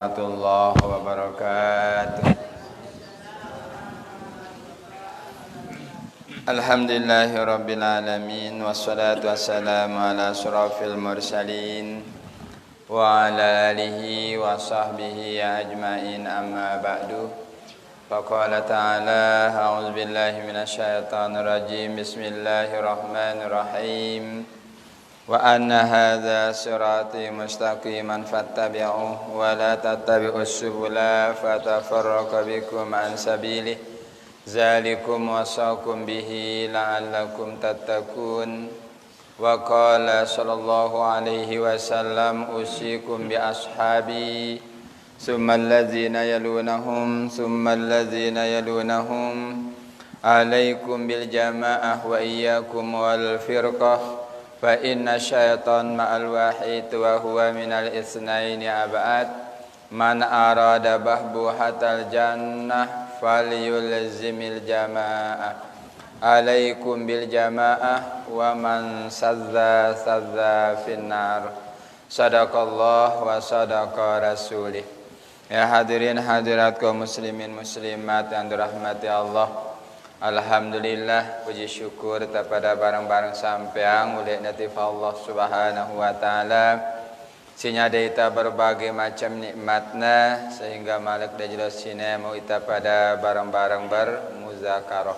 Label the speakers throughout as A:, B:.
A: Warahmatullahi wabarakatuh. Alhamdulillahirabbil alamin wassalatu wassalamu ala asyrafil mursalin wa ala alihi wa sahbihi ajmain amma ba'du. Faqala ta'ala a'udzu billahi minasyaitonir rajim. Bismillahirrahmanirrahim. Wa anna hadza sirati mustaqiman fattabi'uhu wa la tattabi'us subula fatafarraqa bikum an sabilihi zalikum wasaqum bihi la'allakum tattaqun. Wa qala sallallahu alaihi wasallam usikum bi ashabi summa allazina yalunahum summa allazina yalunahum alaikum bil jama'ah wa iyyakum wal firqah fa inna syaitan ma'al wahid wa huwa minal isnaini ab'ad man arada bahbuhatal jannah falyulzimil jama'ah alaikum bil jama'ah wa man sadza finnar. Sadaqallah wa sadaqa rasulih. Ya hadirin hadirat kaum muslimin muslimat yang dirahmati Allah, alhamdulillah, puji syukur kepada barang-barang sampeang oleh natif Allah subhanahu wa ta'ala sinya daita berbagai macam nikmatna sehingga malik dan jelas sini mau ita pada barang-barang bermuzakarah.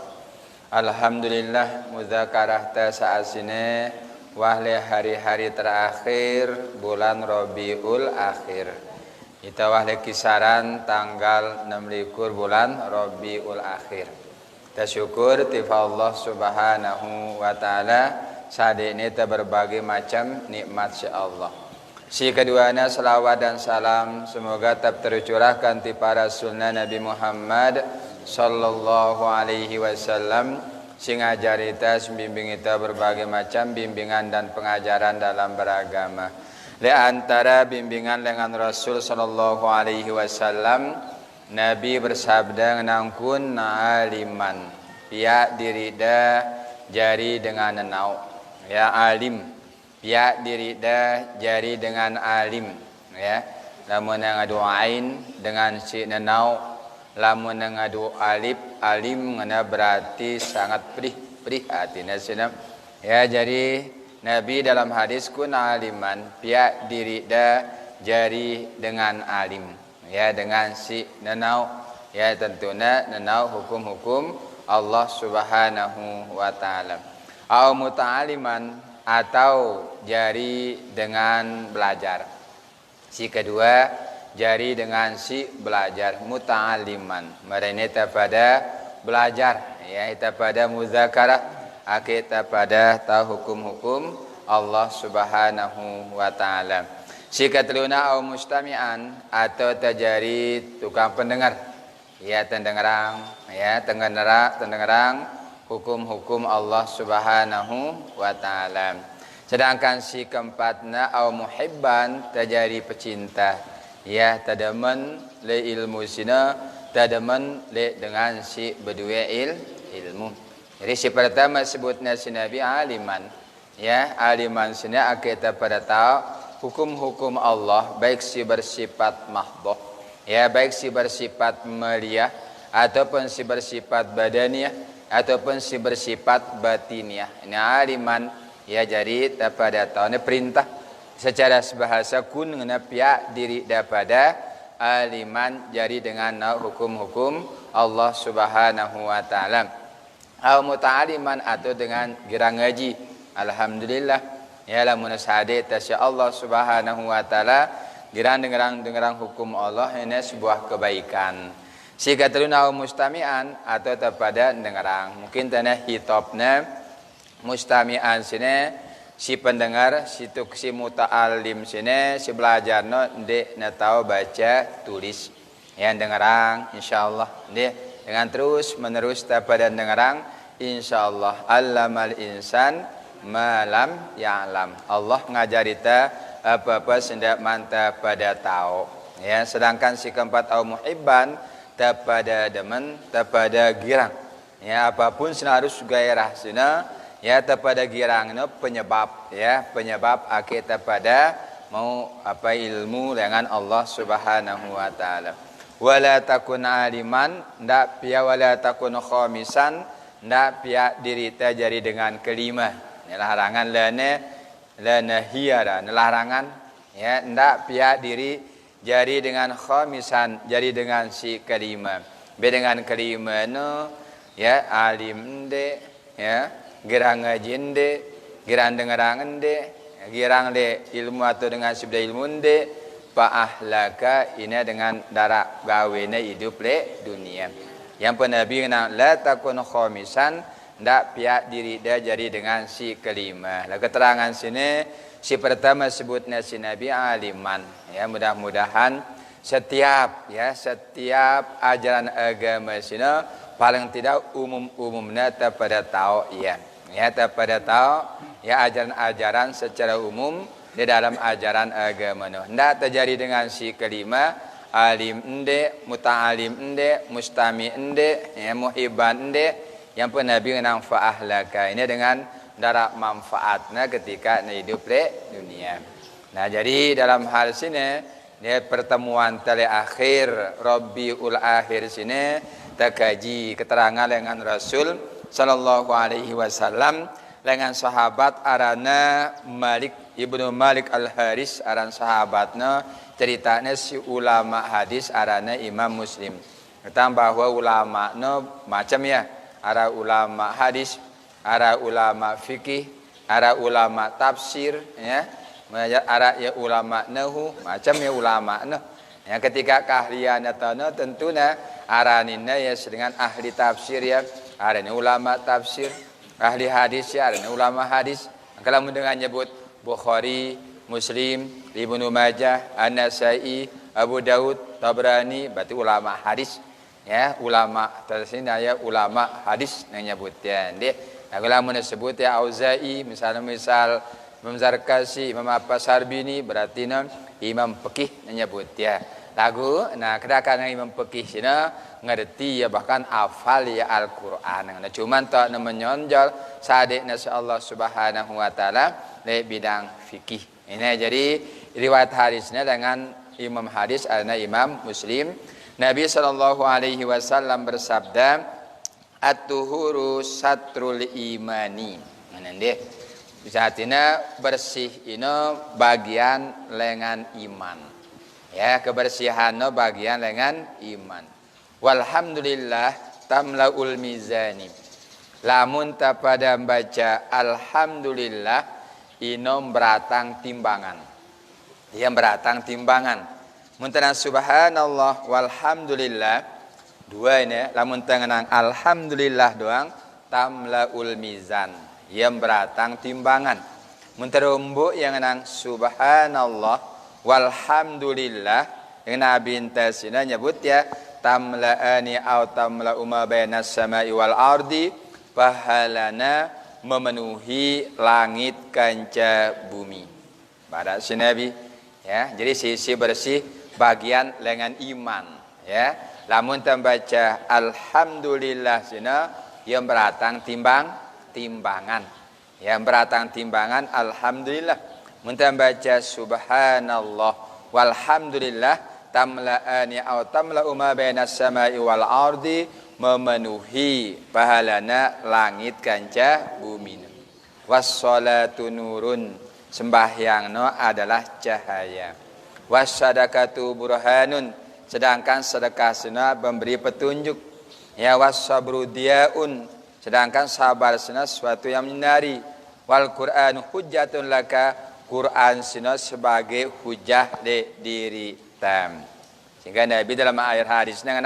A: Alhamdulillah muzakarah ta saat sini wahli hari-hari terakhir bulan Rabiul Akhir. Ita wahli kisaran tanggal 6 bulan Rabiul Akhir. Kita syukur tifah Allah subhanahu wa ta'ala saat ini kita berbagai macam nikmat si Allah. Si keduanya salawat dan salam semoga tetap tercurahkan di para sunnah Nabi Muhammad sallallahu alaihi wasallam si ngajari kita, bimbing kita berbagai macam bimbingan dan pengajaran dalam beragama. Di antara bimbingan dengan Rasul sallallahu alaihi wasallam, Nabi bersabda nangkun aliman pihak dirida jari dengan nenau. Ya alim pihak dirida jari dengan alim. Ya lamun ngadu ain dengan si nenau, lamun ngadu alif alim ngana berarti sangat perih hatinya sina. Ya jadi Nabi dalam hadis kun aliman pihak dirida jari dengan alim. Ya dengan si nenau, ya tentunya nenau hukum-hukum Allah subhanahu wa ta'ala. Au muta'aliman atau jari dengan belajar. Si kedua jari dengan si belajar muta'aliman. Mereka pada belajar, ya kita pada muzakarah, kita pada tahu hukum-hukum Allah subhanahu wa ta'ala. Si keteluna au mustami'an atau terjadi tukang pendengar, ya tendengarang, ya tendengarang hukum-hukum Allah subhanahu wa ta'ala. Sedangkan si keempatna au muhibban terjadi pecinta, ya tadaman le ilmu sina tadaman le dengan si berdua ilmu. Jadi si pertama sebutnya si Nabi aliman, ya aliman sina kita pada tahu hukum-hukum Allah baik si bersifat mahdoh, ya baik si bersifat maliyah ataupun si bersifat badaniah ataupun si bersifat batiniah. Ini aliman, ya jadi pada tahun perintah secara bahasa kun ngena pihak diri daripada aliman jadi dengan hukum-hukum Allah subhanahu wa ta'ala. Au muta'aliman atau dengan girang ngaji. Alhamdulillah, ya lamun sadé tasya Allah subhanahu wa ta'ala girang dengarang hukum Allah ini sebuah kebaikan. Si kataluna mustami'an atau kepada dengarang. Mungkin tanah hitopna mustami'an sini si pendengar, si muta'alim sini si belajar no ndek na tahu baca tulis. Ya dengarang insyaallah ndek dengan terus menerus kepada dengarang insyaallah allamal insan malam ya'lam. Allah ngajari ta apa-apa sendak manta pada tahu. Ya sedangkan si keempat au muhibban ta pada demen ta pada girang. Ya apapun sina harus gairah sina ya ta pada girang no penyebab, ya penyebab kita pada mau apa ilmu dengan Allah Subhanahu wa taala. Wala takun aliman, ndak pia wala takun khamisan, ndak pia diri ta jari dengan kelima. Ini larangan lana hiara, larangan ya, ndak pia diri jari dengan khamisan, jari dengan si kelima. Be dengan kelima no ya alim de ya, gerang jinde, gerang dengarangan de, girang le ilmu atau dengan sebeda ilmu de pa ahlaka ini dengan darah gawene hidup le dunia. Yang penabi kena la takun khamisan, ndak pihak diri dia jadi dengan si kelima. Lah keterangan sini si pertama sebutnya si Nabi aliman. Ya mudah-mudahan setiap ajaran agama sini paling tidak umumnya pada tahu ya pada tahu ya ajaran-ajaran secara umum di dalam ajaran agama no. Ndak terjadi dengan si kelima alim ende, muta'alim ende, mustami ende, ya muhibban ende, yang pun Nabi ngenang fa'ahlaka ini dengan darah manfaatnya ketika hidup di dunia. Nah jadi dalam hal sini ini pertemuan terakhir Rabiul Akhir sini terkaji keterangan dengan Rasul sallallahu alaihi wasallam dengan sahabat arana Malik Ibnu Malik Al-Haris aran sahabatna ceritanya si ulama hadis arana Imam Muslim. Kita bahwa ulama no macam ya, ada ulama hadis, ada ulama fikih, ada ulama tafsir ya. Ada ya ulama nahu, macam ya ulama no. Ya ketika keahlian atau tentunya araninnya ya dengan ahli tafsir ya, ada ulama tafsir, ahli hadis ya, ada ulama hadis. Kalau mendengar nyebut Bukhari, Muslim, Ibnu Majah, An-Nasai, Abu Daud, Tabrani, berarti ulama hadis. Ya, ulama tersini ya ulama hadis yang nyebutnya. Dia kalau menyebut ya Auza'i, misal Imam Zarkasi, Imam Sarbini, berarti imam fikih yang nyebutnya. Lagu, nah kedatangan imam fikih sini ngerti ya bahkan hafal ya Al-Qur'an. Nah cuman tak menyonjol sadekna Allah Subhanahu wa taala di bidang fikih. Ini jadi riwayat hadisnya dengan imam hadis adalah Imam Muslim. Nabi sallallahu alaihi wasallam bersabda, "At-tuhuru satrul imani." Mana dia? Artinya bersih ini bagian lengan iman. Ya, kebersihan bagian lengan iman. Walhamdulillah tamlaul mizani. Lamun ta pada baca alhamdulillah inom beratang timbangan. Yang beratang timbangan. Muntana subhanallah walhamdulillah dua ini lamun tengenang alhamdulillah doang tamlaul mizan. Yang beratang timbangan. Munterumbu yang nang subhanallah walhamdulillah yang Nabi intasina nyebut ya tamla'ani au tamla'u ma bainas sama'i wal ardi pahalana memenuhi langit kanca bumi. Pada si Nabi ya. Jadi sisi bersih bagian lengan iman ya. Lamun tembaca alhamdulillah sina yang beratang timbangan. Yang beratang timbangan alhamdulillah. Mun tembaca subhanallah walhamdulillah tamla'ani au tamla'u ma bainas sama'i wal ardi memenuhi pahalana langit kanca bumi. Wassalatu nurun sembahyangno adalah cahaya. Wassadaqatu burhanun sedangkan sedekah sena memberi petunjuk. Ya wassabru diaun sedangkan sabar sena sesuatu yang menyinari. Wal Qur'an hujjatun laka Quran sena sebagai hujah di diri tam. Sehingga Nabi dalam ayat hadis nang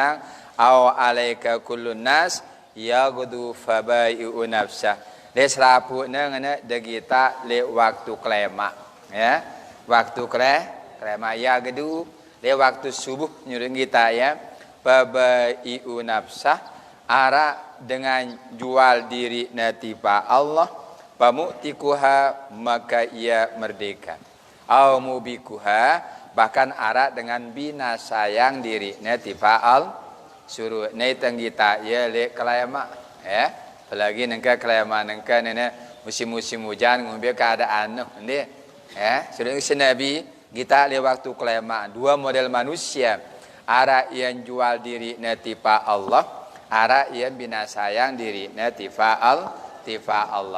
A: au alaika kullun nas yaghdu fabai'u nafsah. Le serapuna ngana degita le waktu klema ya. Waktu klema ya gedu le waktu subuh nyuruh kita ya. Fabai'u nafsah ara dengan jual diri natipa Allah pamu'tikuha maka ia merdeka. Au mubikuha bahkan ara dengan binasayang diri natipa suruh naitang kita ya le klema ya. Apalagi nengka kelaiman nengka nene musim-musim hujan ngombe keadaan noh ende ya sudah si Nabi kita li waktu kelema dua model manusia, ara yang jual diri netipa Allah, ara yang binasayang diri netipa Allah.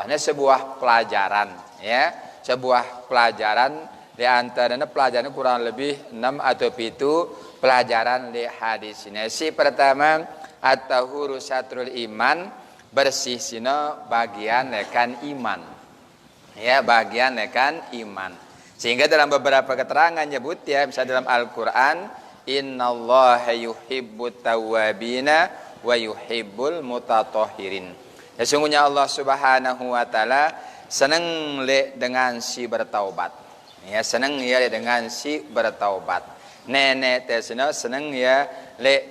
A: Ini sebuah pelajaran ya, sebuah pelajaran di antaranya pelajaran kurang lebih 6 atau 7 pelajaran di hadis ini. Si pertama at-tahuru satrul iman, bersih sino bagian nekan iman. Ya, bagian nekan iman. Sehingga dalam beberapa keterangan nyebut ya, misalnya dalam Al-Qur'an, innallaha yuhibbut tawwabina wa yuhibbul mutatahhirin. Sesungguhnya Allah Subhanahu wa taala senang dengan si bertaubat. Ya, senang ya dengan si bertaubat. Nenek teh senang ya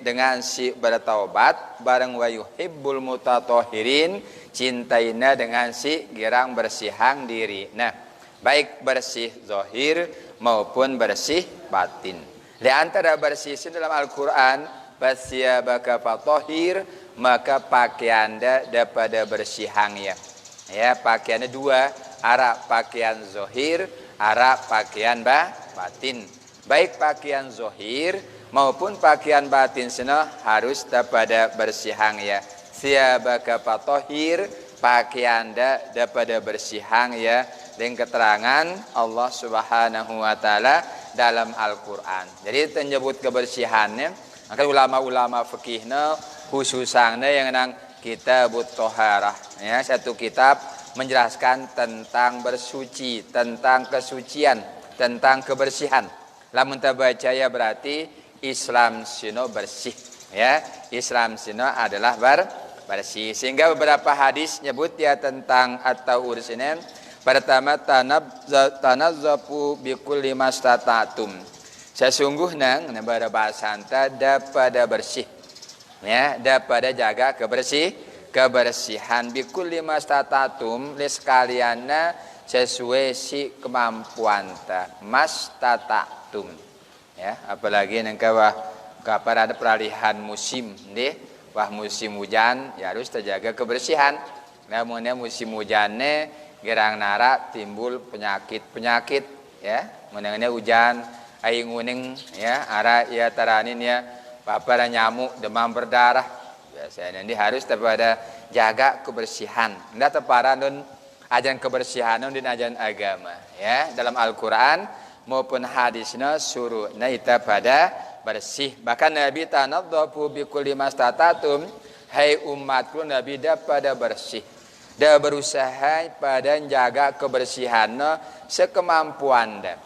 A: dengan si bertaubat, bareng wa yuhibbul mutatahhirin, cintaina dengan si girang bersihang diri. Nah, baik bersih zahir maupun bersih batin. Di antara bersih dalam Al-Qur'an, fasyabaka fatahhir, maka pakaian daripada bersihang ya. Ya, pakaiannya dua, ara pakaian zahir, ara pakaian batin. Baik pakaian zahir maupun pakaian batin sana harus daripada bersihang ya. Syabaka fatahhir, pakaian daripada bersihang ya. Dengan keterangan Allah Subhanahu wa taala dalam Al-Qur'an. Jadi menyebut kebersihannya, maka ulama-ulama fikihna khususnya yang nang kitabut thaharah ya, satu kitab menjelaskan tentang bersuci, tentang kesucian, tentang kebersihan. Lamun tabaca ya berarti Islam sino bersih ya. Islam sino adalah bersih. Sehingga beberapa hadis nyebut ya tentang at-tahur sini. Pertama tanazzafu bikulli mastata'tum. Sesungguhnya nebara bahasanta daripada bersih. Ya, daripada jaga kebersihan bikulli mastata'tum sekalianna sesuai si kemampuan ta mastata'tum ya, apalagi nengka wah kapan ada peralihan musim nih, wah musim hujan ya harus terjaga kebersihan. Namunnya musim hujannya gerang nara timbul penyakit ya, menengahnya hujan aing nguning ya, ara ya taranin ya paparan nyamuk demam berdarah biasanya ini harus daripada jaga kebersihan. Ndak teparan don ajaran kebersihan don ajaran agama ya, dalam Al-Qur'an maupun hadisnya suruh naita pada bersih. Bahkan Nabi tanadzafu bikulli mastata'tum, hai umatku Nabi daripada bersih. Dia berusaha pada jaga kebersihan sekemampuan dah.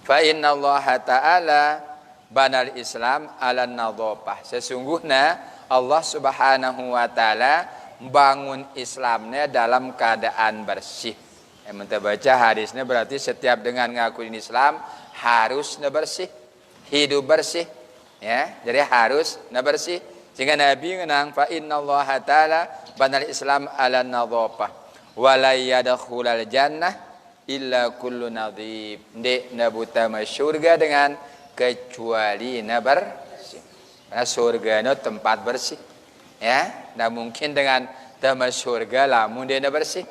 A: Fa innallaha ta'ala banal Islam ala nadhafah. Sesungguhnya Allah Subhanahu wa taala bangun Islamnya dalam keadaan bersih. Yang kita baca hadisnya berarti setiap dengan ngakuin Islam harus bersih, hidup bersih ya. Jadi harus bersih. Sehingga Nabi ngenang fa innallaha ta'ala banal Islam ala nadhafah wa la yadkhulul jannah illa kullu nadhib. Ndek nabuta surga dengan kecuali bersih. Karena surga itu tempat bersih ya. Nah mungkin dengan tema surga lamun dia bersih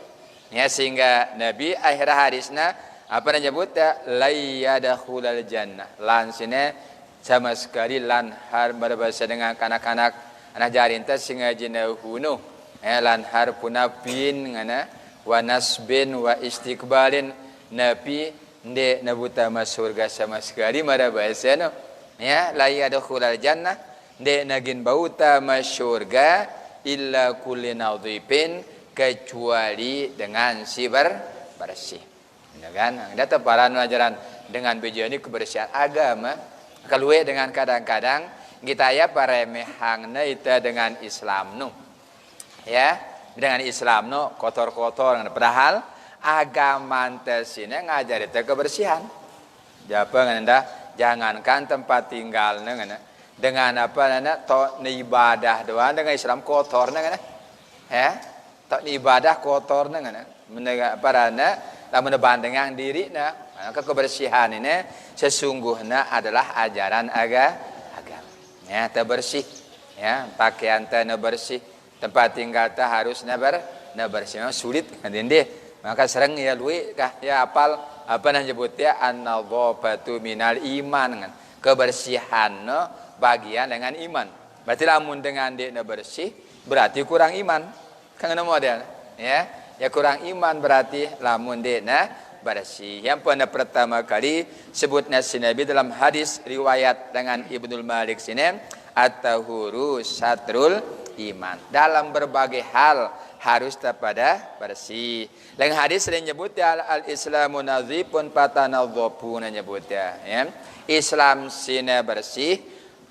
A: ya, sehingga Nabi akhir hadisnya apa nyebutnya la yadkhulul jannah, lan sini sama sekali lan har berbahasa dengan kanak-kanak anak jarinta singa jinahunu ya, lan har punabin ngana wa nasbin wa istiqbalin, nabi ndek nabuta surga sama sekali mara bahasa no ya, la yadkhulul jannah ndek nagin bauta surga illa kulli nadhifin, kecuali dengan si bersih ya kan. Ada teparan ajaran dengan bejani kebersihan agama keluar dengan kadang-kadang kita ya paremehangna itu dengan Islam nu ya, dengan Islam nu kotor-kotor, padahal agama tesine ngajari teh kebersihan. Japa nganda jangankan tempat tinggal dengan apa nana to ibadah doang dengan Islam kotor ngana ya, to ibadah kotor ngana menega parana lamun bandingan diri maka kebersihan ini sesungguhnya adalah ajaran agama ya, bersih ya, pakaian teh bersih, tempat tinggal teh harus bersih. Sulit kan deh, maka sering ya lui kah ya apal apa nah nyebutnya an-nadhafatu minal iman kan. Kebersihan bagian dengan iman. Berarti lamun dengan dia bersih berarti kurang iman. Kan ngono model ya. Ya kurang iman berarti lamun dia bersih. Yang pertama kali sebutnya si Nabi dalam hadis riwayat dengan Ibnul Malik sini at-tahuru satrul iman. Dalam berbagai hal harus kepada bersih. Lain hadis sering nyebut ya al-islamu nazifun fatanadhafu nyebutnya ya. Islam sini bersih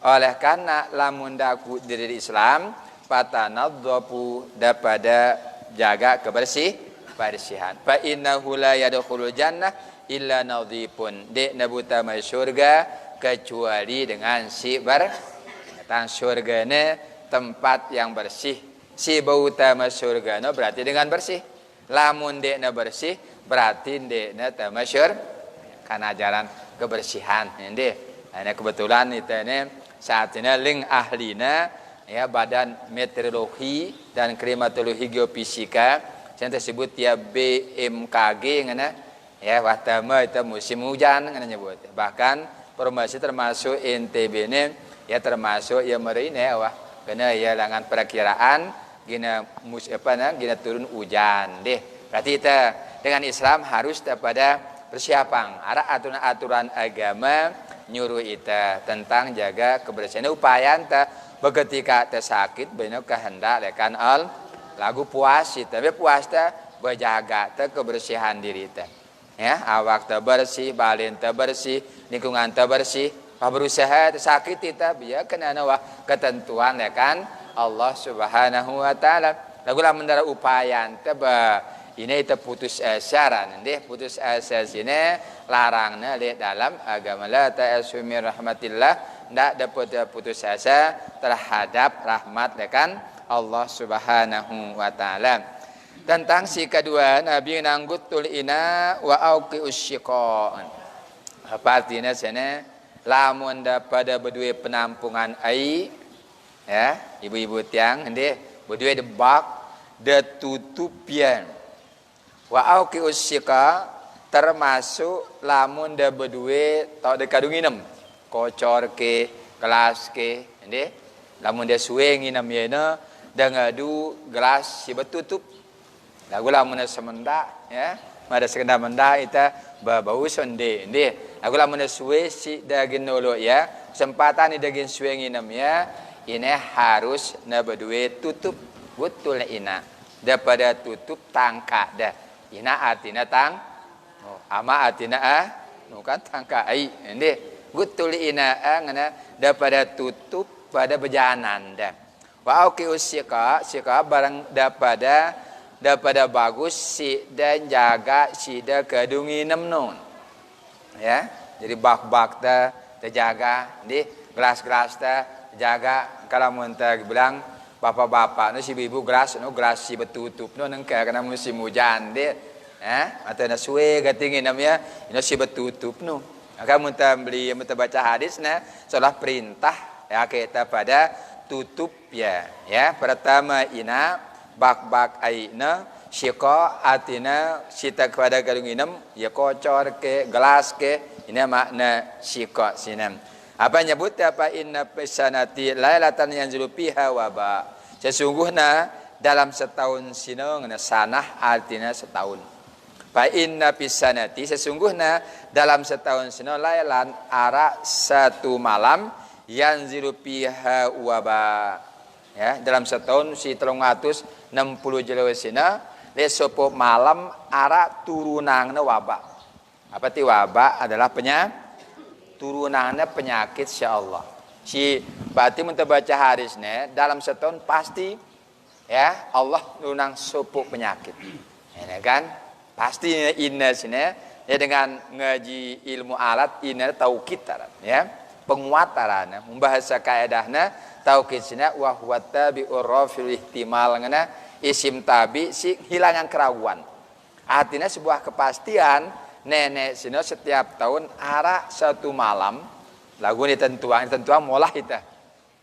A: oleh karena lamun daku diri Islam fatanadhafu daripada jaga kebersihan. Fa innahu la yadkhulul jannah illa nadhifun. Dek nabuta masuk surga kecuali dengan si datang surga ne tempat yang bersih. Si bau utama surga no berarti dengan bersih. Lamun dek na bersih berarti dek na tamasyur karena jalan kebersihan. Ini kebetulan itu saat ini ling ahlina ya badan meteorologi dan klimatologi geofisika yang tersebut ya BMKG ngana ya watama itu musim hujan ngana nyebut. Bahkan formasi termasuk NTB ini ya termasuk ya meri ini wah kena ya langan perakiraan gina gina turun hujan deh. Berarti kita dengan Islam harus pada persiapan. Ada aturan-aturan agama nyuruh kita tentang jaga kebersihan. Upaya anta beketika tersakit benar kehendak lekan al lagu puasa. Tapi puasa berjaga kebersihan diri kita. Ya, awak terbersih, balin terbersih, lingkungan terbersih. Berusaha tersakit kita biar kena ketentuan lekan Allah Subhanahu wa taala. Lagu lah mendara upaya anta ini itu putus asa nanti putus asa sini larangnya lihat dalam agama la ta'asu min rahmatillah ndak dapat putus asa terhadap rahmat dekan Allah Subhanahu wa taala. Tentang si kedua Nabi nanggutul ina wa auqi usyiqa. Apa artinya sini? Lamun pada berdua penampungan air ya ibu-ibu tiang nanti berdua debak detutupian. Wa auqi usyiqa termasuk lamun da berdua tau de kadung inem kocor ke gelas ke ende lamun dia suwe nginam yeuna da ngadu gelas si betutup lagu lamun semenda ya mada sekenda menda ita bau sonde ende lagu lamun suwe si daging nolo ya kesempatan daging suwe nginam ya ini harus na berdua tutup betul ina daripada tutup tangka dah ina artinya tang ama artinya bukan tangka ai ini gutul ina ngana daripada tutup pada bejanan dah wa auqi usyiqa sika barang daripada bagus si dan jaga si da kedungi nemnon ya jadi bak-bak ta terjaga di gelas-gelas ta jaga kalau muntah bilang bapak-bapak nu si ibu gelas si betutup nu nengke karena musim hujan deh atau na suwe gatingin namanya ini si betutup nu maka muntah beli muntah baca hadis seolah perintah ya kita pada tutup ya pertama ina bak-bak aina syqa atina sita kepada kalung inem ya kocor ke gelas ke ini makna syqa sinam. Apa nyebut apa inna pesanati lailatan yanzilu fiha waba. Sesungguhnya dalam setahun sino ngena sanah artinya setahun. Fa inna pesanati sesungguhnya dalam setahun sino lailan ara satu malam yanzilu fiha waba. Ya, dalam setahun si 360 jelo sina le sopo malam ara turunangna waba. Apa ti waba adalah turunannya penyakit insyaallah. Si berarti mun baca hadisnya dalam setahun pasti ya Allah nunang sopo penyakit. Ini kan pasti inna sini ya dengan ngaji ilmu alat inna taukid ya penguataran membahasa kaedahna taukid sini wa huwa tabi'ur rafil ihtimal ngana isim tabi si hilangan keraguan. Artinya sebuah kepastian nenek sini setiap tahun ara satu malam lagu ini tentuan molah kita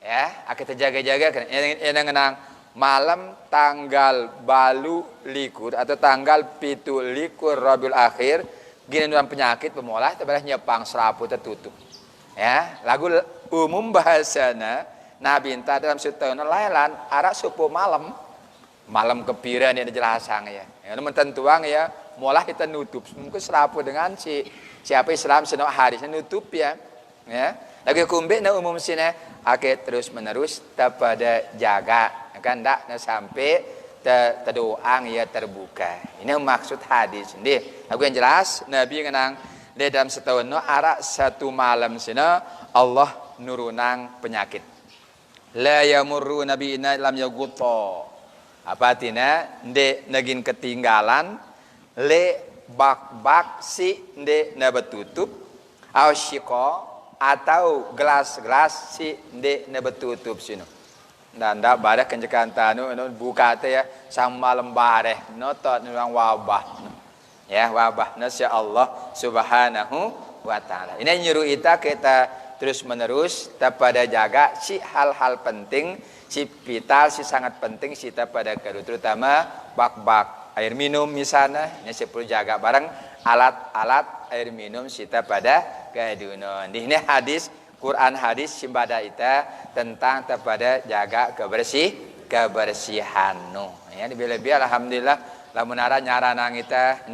A: ya kita jaga-jaga kan ini ngenang malam tanggal balu likur atau tanggal pitu likur Rabiul Akhir gini dalam penyakit pemolah tebelah nyepang serapu tertutup. Ya, lagu umum bahasana Nabi entah dalam setahun lailan arak supo malam kepiran yang dijelaskan ya. Ya mententuang ya, molah kita nutup. Mungkin serapu dengan siapa Islam senok hari nutup ya. Ya. Lagi kumbek na umum sini ake terus menerus kepada jaga kan ndak sampai terdoang ya terbuka. Ini maksud hadis ini. Aku yang jelas Nabi ngenang di dalam setahun no arak satu malam sini Allah nurunang penyakit. La yamurru nabiyina lam yaghutta. Apa artinya? Ndek negin ketinggalan le bak si ndek na betutup au syiko atau gelas-gelas si ndek na betutup sino. Dan ndak bareh kencekan tanu buka teh ya sama malam bareh notot nurang wabah. Ya wabah nasya Allah subhanahu wa ta'ala. Ini nyuruh kita terus menerus pada jaga si hal-hal penting, si vital, si sangat penting kita pada keru, terutama bak-bak air minum misalnya, ini saya perlu jaga barang alat-alat air minum kita pada kedunon. Di ini hadis Quran hadis simbada ita tentang pada jaga kebersihan. Ya lebih-lebih alhamdulillah lamun ara nyaranang kita,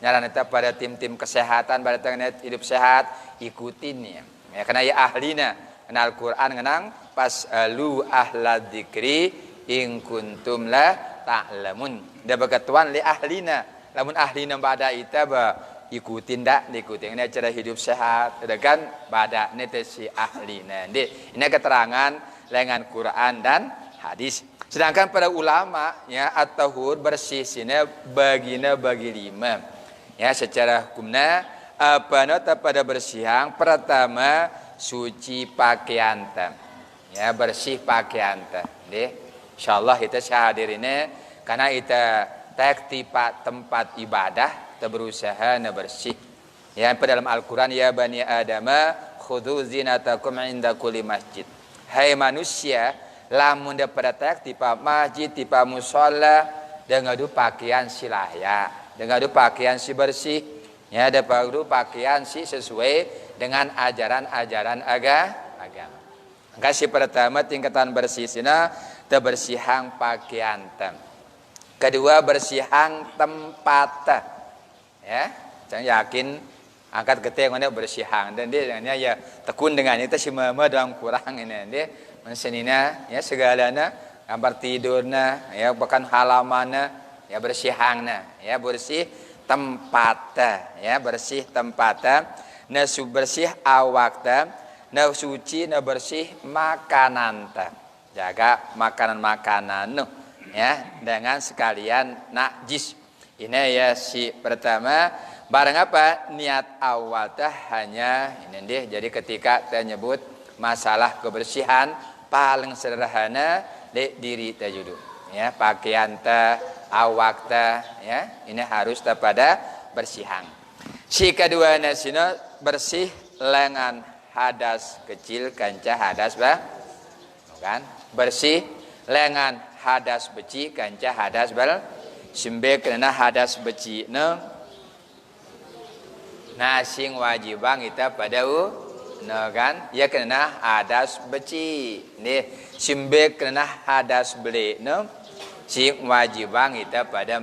A: nyaran kita pada tim-tim kesehatan pada tengah hidup sehat ikutin ya. Ya karena ya ahlina kenal Quran ngenang pasalu ahla dzikri in kuntum la ta'lamun. Da bagatuan li ahlina. Lamun ahlina bada ita ba ikutin dak diikutin ini cara hidup sehat kan bada ne si ahlina. Ini keterangan lengan Quran dan hadis. Sedangkan para ulama ya at-tahur bersih sini bagina bagi 5. Ya secara hukumna apa nota pada bersihang pertama suci pakaian ta ya bersih pakaian ta insyaallah kita hadir ini karena kita tek tipa tempat ibadah kita berusaha na bersih ya pada dalam Al-Qur'an ya bani adama khudhu zinatakum inda kulli masjid hai manusia lamun pada tek tipa masjid tipa musalla dengan pakaian silahya dengan pakaian si bersih. Ya ada perlu pakaian sih sesuai dengan ajaran-ajaran agama. Kasih pertama tingkatan bersih sina kebersihan pakaian tem. Kedua bersihang tempat. Ya, jangan yakin angkat getih mana bersihang dan dia ya tekun dengan itu si mama dalam kurang ini dia mensenina ya segalanya gambar tidurna ya bahkan halamannya ya bersihangna ya bersih tempatnya ya bersih tempatnya na bersih awaknya na suci na bersih makanan ta jaga makanan ya dengan sekalian najis ini ya si pertama barang apa niat awal teh hanya ini dia jadi ketika kita nyebut masalah kebersihan paling sederhana di diri teh judu ya pakaian teh awak teh ya ini harus pada bersihan. Si kedua nasina bersih lengan hadas kecil kanca hadas kan bersih lengan hadas beci kanca hadas simbe kena hadas beci sing wajibang kita pada kan ya kena hadas beci nih simbe kena hadas beli sing wajibang kita pada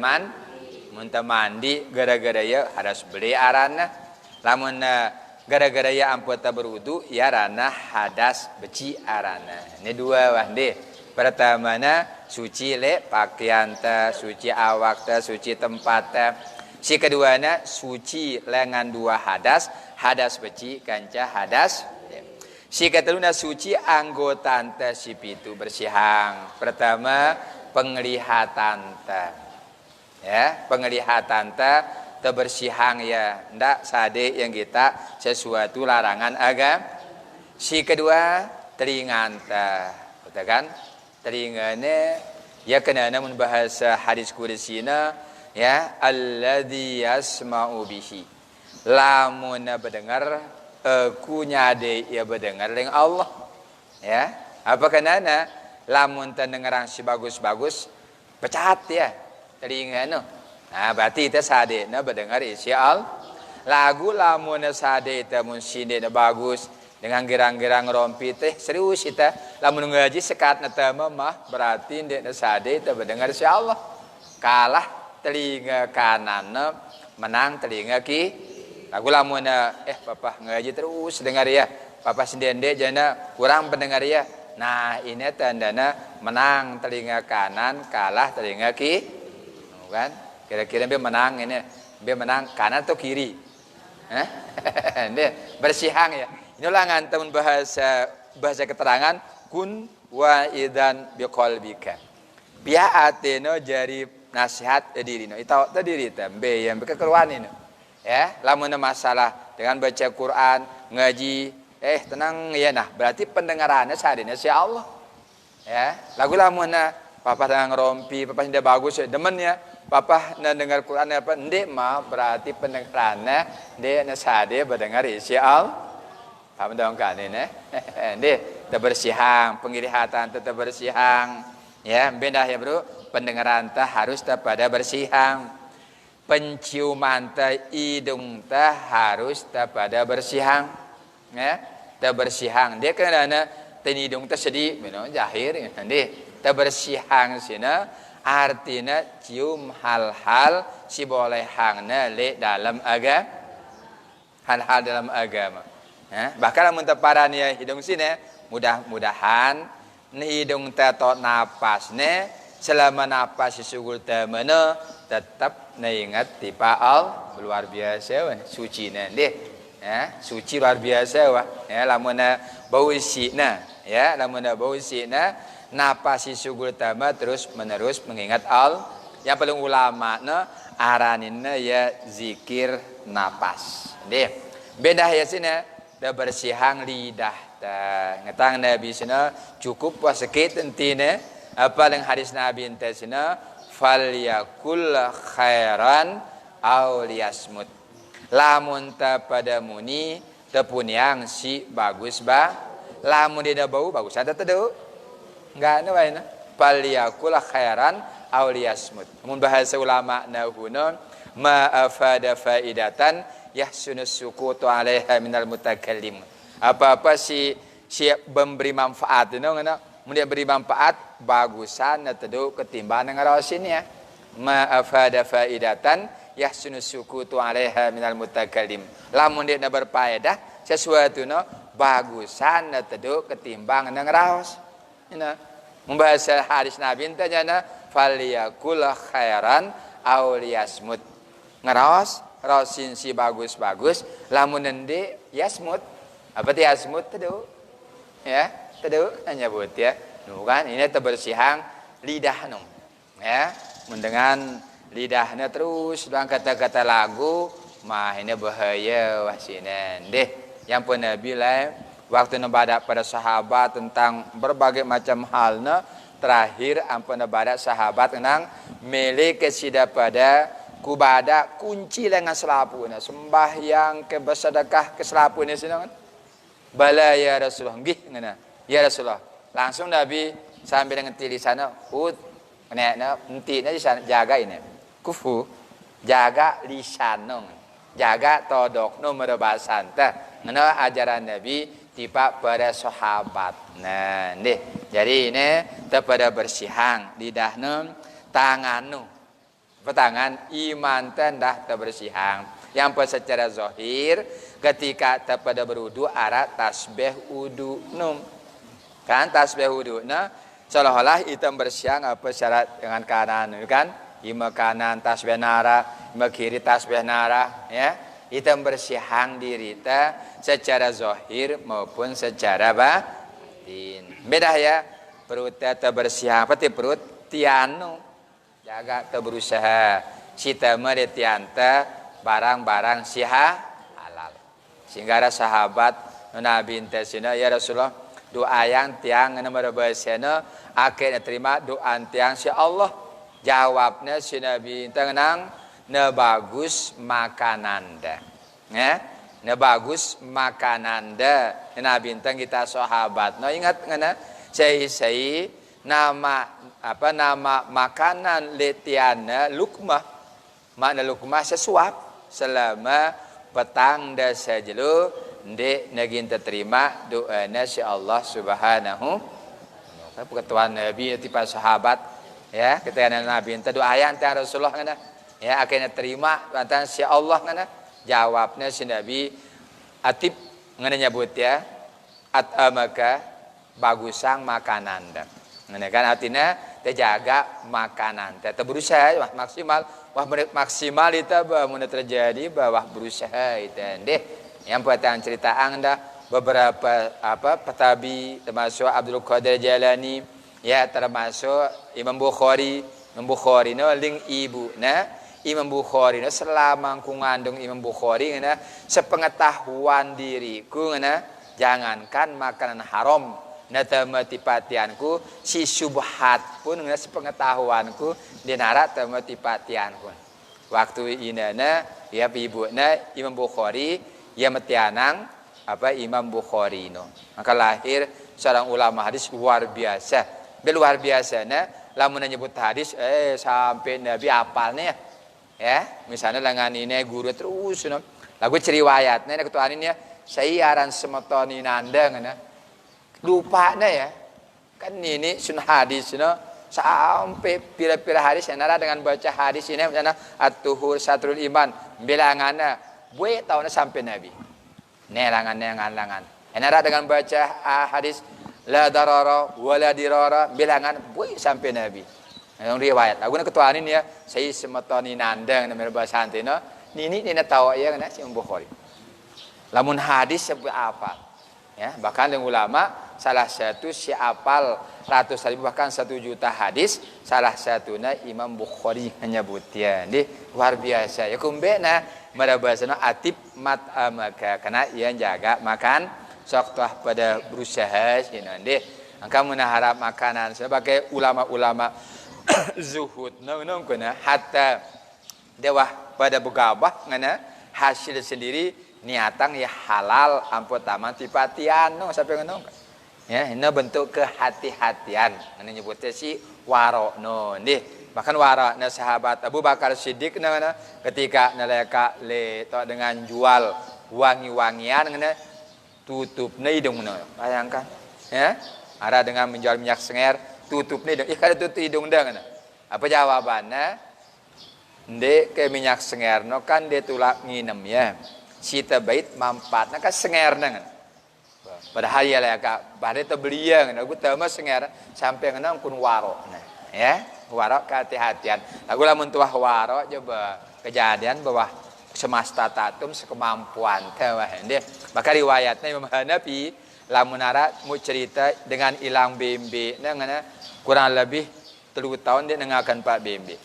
A: muntah mandi gara-gara ya harus beli arana lamun gara-gara ya ampun berwudu ya rana hadas beci arana ini dua wahde pertama suci le pakaian ta suci awak ta suci tempat ta si keduanya suci lengan dua hadas beci kanca hadas si keteluna suci anggota ta si pitu bersihang pertama penglihatan ta ya penglihatan ta kebersihan ya ndak sade yang kita sesuatu larangan agama si kedua telingan ta kan telingane ya kena namun bahasa hadis kursina ya alladzi yasma'u bihi lamun berdengar aku nyade ya berdengar dengan Allah ya apa kenana lamun tendengaran si bagus-bagus pecat ya telinga no nah berarti kita sadena berdengar isi Allah lagu lamun sade teh mun sinde bagus dengan girang-girang rompi teh serius kita lamun ngaji sekat teh mah berarti ndek sade teh mendengar si Allah kalah telinga kanan menang telinga kiri lagu lamun papa ngaji terus dengar ya papa sendende jana kurang pendengar ya nah ini tandana menang telinga kanan kalah telinga kiri kan kira-kira dia menang ini dia menang kanan atau kiri ini bersihang ya. Inilah nganteun bahasa keterangan kun wa idan biqalbika. Biar ateno jari nasihat dirino. Ita diri teh be yang kekeluan ini. Ya, lamun masalah dengan baca Quran, ngaji, tenang ya nah, berarti pendengarannya sadina si Allah. Ya, lagu lamun papa tengah ngerompi, papa sudah bagus ya, demen ya. Papa dengar Quran apa ndek mah berarti pendengarannya ndek nasade berdengar isi Allah. Paham dong kan ini? Ndek terbersihang, penglihatan tetap bersihang. Ya, beda ya bro. Pendengaran teh harus pada bersihang. Penciuman teh hidung teh harus pada bersihang. Ya, terbersihang. Dia karena teh hidung teh sedih, minum jahir ndek terbersihang sina. Artinya cium hal-hal si boleh hangna le dalam agama hal-hal dalam agama bahkan lamun teparan ya hidung sini mudah-mudahan hidung tetot napasnya selama napas sesugul temene tetap ingat tipa al luar biasa suci deh suci luar biasa lamun bau sina lamun bau sina napasi sugul tama terus menerus mengingat al yang paling ulama araninna ya zikir napas deh beda ya sini da bersihang lidah ta ngetang nabi sina cukup puas sakit entine apa yang hadis nabi ente sina falyakul khairan aw liyasmut lamun ta pada muni tepun yang si bagus lamun dia bau bagus ada tedu enggak ada wae falyakul khairan aw liyasmut mun bahasa ulama nahuna ma afada faidatan yahsunus sukutu alaiha minal mutakallim apa-apa si memberi manfaat itu ngana mun dia beri manfaat bagusan tedu ketimbang ngaraosin ya ma afada faidatan yahsunus sukutu alaiha minal mutakallim lamun dia berfaedah sesuatu bagusan tedu ketimbang ngaraos membahas hadis Nabi tanya falyakul khairan aw liyasmut ngaraos raosin si bagus-bagus lamun nende yasmut apa ti yasmut tedu ya tedu nyebut ya kan ini terbersihang lidah ya mendengan lidahnya terus dengan kata-kata lagu mah ini bahaya wasinen deh yang pun Nabi waktu nabadak pada sahabat tentang berbagai macam halnya terakhir ampun nabadak sahabat tentang milik kesida pada kubada kunci dengan selapuna sembahyang ke bersedekah ke selapuna sini kan bala ya Rasulullah nggih ngana ya Rasulullah langsung Nabi sambil dengan tulisannya nek entina di sana jaga ini kufu jaga lisanong jaga todok nomor bahasan teh ngana ajaran Nabi tiba pada sahabat. Nah, nih. Jadi ini kepada bersihang lidahna, tangannu. Tangan iman tendah terbersihang. Yang secara zahir ketika kepada berwudu arah tasbih wudu num. Kan tasbih wudu seolah-olah itu bersihang apa syarat dengan kanan kan? Ima kanan tasbih nara, ima kiri tasbih nara ya. Itu bersihang diri kita secara zahir maupun secara batin. Beda ya, perut kita bersihang, apa perut tianu. Jaga kita berusaha. Sita mah tianta barang-barang siha halal. Sehingga ada sahabat Nabi intesina ya Rasulullah doa yang tiang nomor bahasana akhirnya terima doa tiang si Allah. Jawabnya si Nabi tenang ne bagus makananda ya ne bagus makananda Nabi bintang kita sahabat ingat ngana sei nama makanan letiana lukmah makna lukmah sesuap selama petang da sajelu ndek nagin terima doana si Allah Subhanahu ketuan Nabi tipe sahabat ya ketika Nabi ente doa aya ente Rasulullah ngana ya akhirnya terima lantaran si Allah ngana jawabnya si Nabi atib ngana nyebut ya atamaka bagusang makanan dah ngana kan artinya terjaga makanan teh berusaha maksimal itu mun terjadi bawah berusaha itu deh yang pertama cerita anda beberapa petabi termasuk Abdul Qadir Jalani ya termasuk Imam Bukhari no ling ibu nah Imam Bukhari no selama ku ngandung Imam Bukhari na sepengetahuan diriku na jangankan makanan haram nata matipatianku si subhat pun nggak sepengetahuanku dinara tematipatianku waktu inana ya ibunya Imam Bukhari ya metianang Imam Bukhari no maka lahir seorang ulama hadis luar biasa na lamun nyebut hadis sampai Nabi apalnya ya misalnya lengan ini guru terus no lagu ceriwayatnya ketuaan ini ya saya aran semetoni nandang na lupa ya kan ini sunnah hadis no sampai pira-pira hadis yang nara dengan baca hadis ini misalnya at-tuhur satrul iman bilangannya buat tahunnya sampai Nabi nelangan nara dengan baca hadis la darara wala dirara bilangan buat sampai Nabi yang riwayat lagu ketuaan ini ya saya semetoni nandang namanya bahasa antino ini tahu ya kan si Bukhari lamun hadis sebut apa ya bahkan yang ulama salah satu si apal ratus ribu bahkan 1 juta hadis salah satunya Imam Bukhari menyebutnya ini luar biasa ya kumbena marabasana atib matamaka karena ia jaga makan sok tuah pada berusaha sih nanti angka menaharap makanan sebagai ulama-ulama zuhud nong kuna hatta dewa pada begabah ngana hasil sendiri niatang ya halal ampun taman tipatian no sampai ngenong ya ini bentuk kehati-hatian ini nyebutnya si waro no nih bahkan waro na sahabat Abu Bakar Siddiq na ketika naleka le to dengan jual wangi-wangian ngene tutup hidung no bayangkan ya ada dengan menjual minyak senger tutup hidung kada tutup hidung dah ngene apa jawabannya ndek ke minyak senger no kan dia tulak nginem ya sita bait mampatna kan senger ngene padahal ya lah kak pada terbeliang aku tahu senger sampai ngenang kun waro ya waro kehati-hatian aku lamun tuah waro coba kejadian bahwa semasta tatum sekemampuan tewah dia maka riwayatnya Imam Hanafi lamun ara mau cerita dengan ilang bembe ngana kurang lebih 3 tahun dia nengakan Pak bembe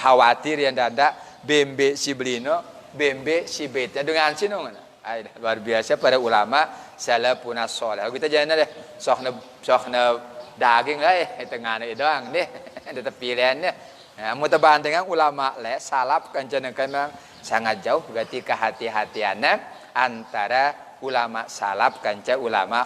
A: khawatir yang dada bembe si belino bembe si betnya dengan sino ngana luar biasa para ulama salafun saleh. Kita jangan deh sohna daging lah tengah ni doang deh. Ada pilihannya. Nah, mutabaan dengan ulama le salaf kanjana memang sangat jauh berarti kehati-hatiannya antara ulama salaf kanca ulama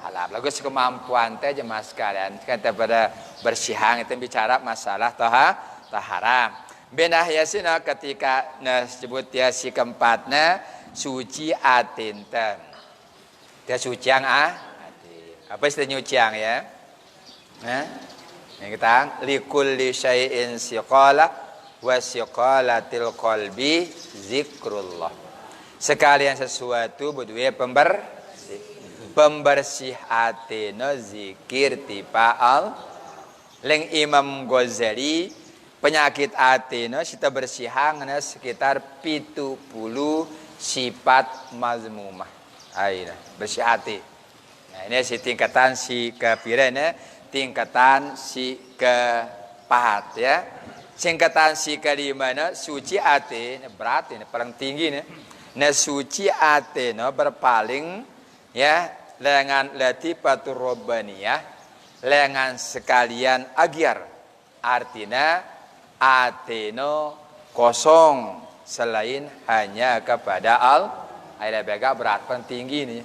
A: halaf. Lagu sekemampuan teh jemaah sekalian kata pada bersihang itu bicara masalah taharam. Benah yasina ketika disebut ya si keempatnya suci atin tem. Dia suci yang apa istilah nyuci yang ya? Yang kita likulli syai'in siqala wa siqalatil qalbi zikrullah. Sekalian sesuatu berdua pembersih hati no zikir tipa al leng Imam Ghazali penyakit hati no kita bersihang sekitar 70 sifat mazmumah. Aina bersih hati. Nah, ini si tingkatan si kepiran ya, tingkatan si keempat ya. Tingkatan si kelima na suci hati, berat ini paling tinggi nih. Nah suci hati no berpaling ya lengan latifatur robbaniyah lengan sekalian agiar. Artinya hati no kosong selain hanya kepada Aida bega berat paling tinggi nih.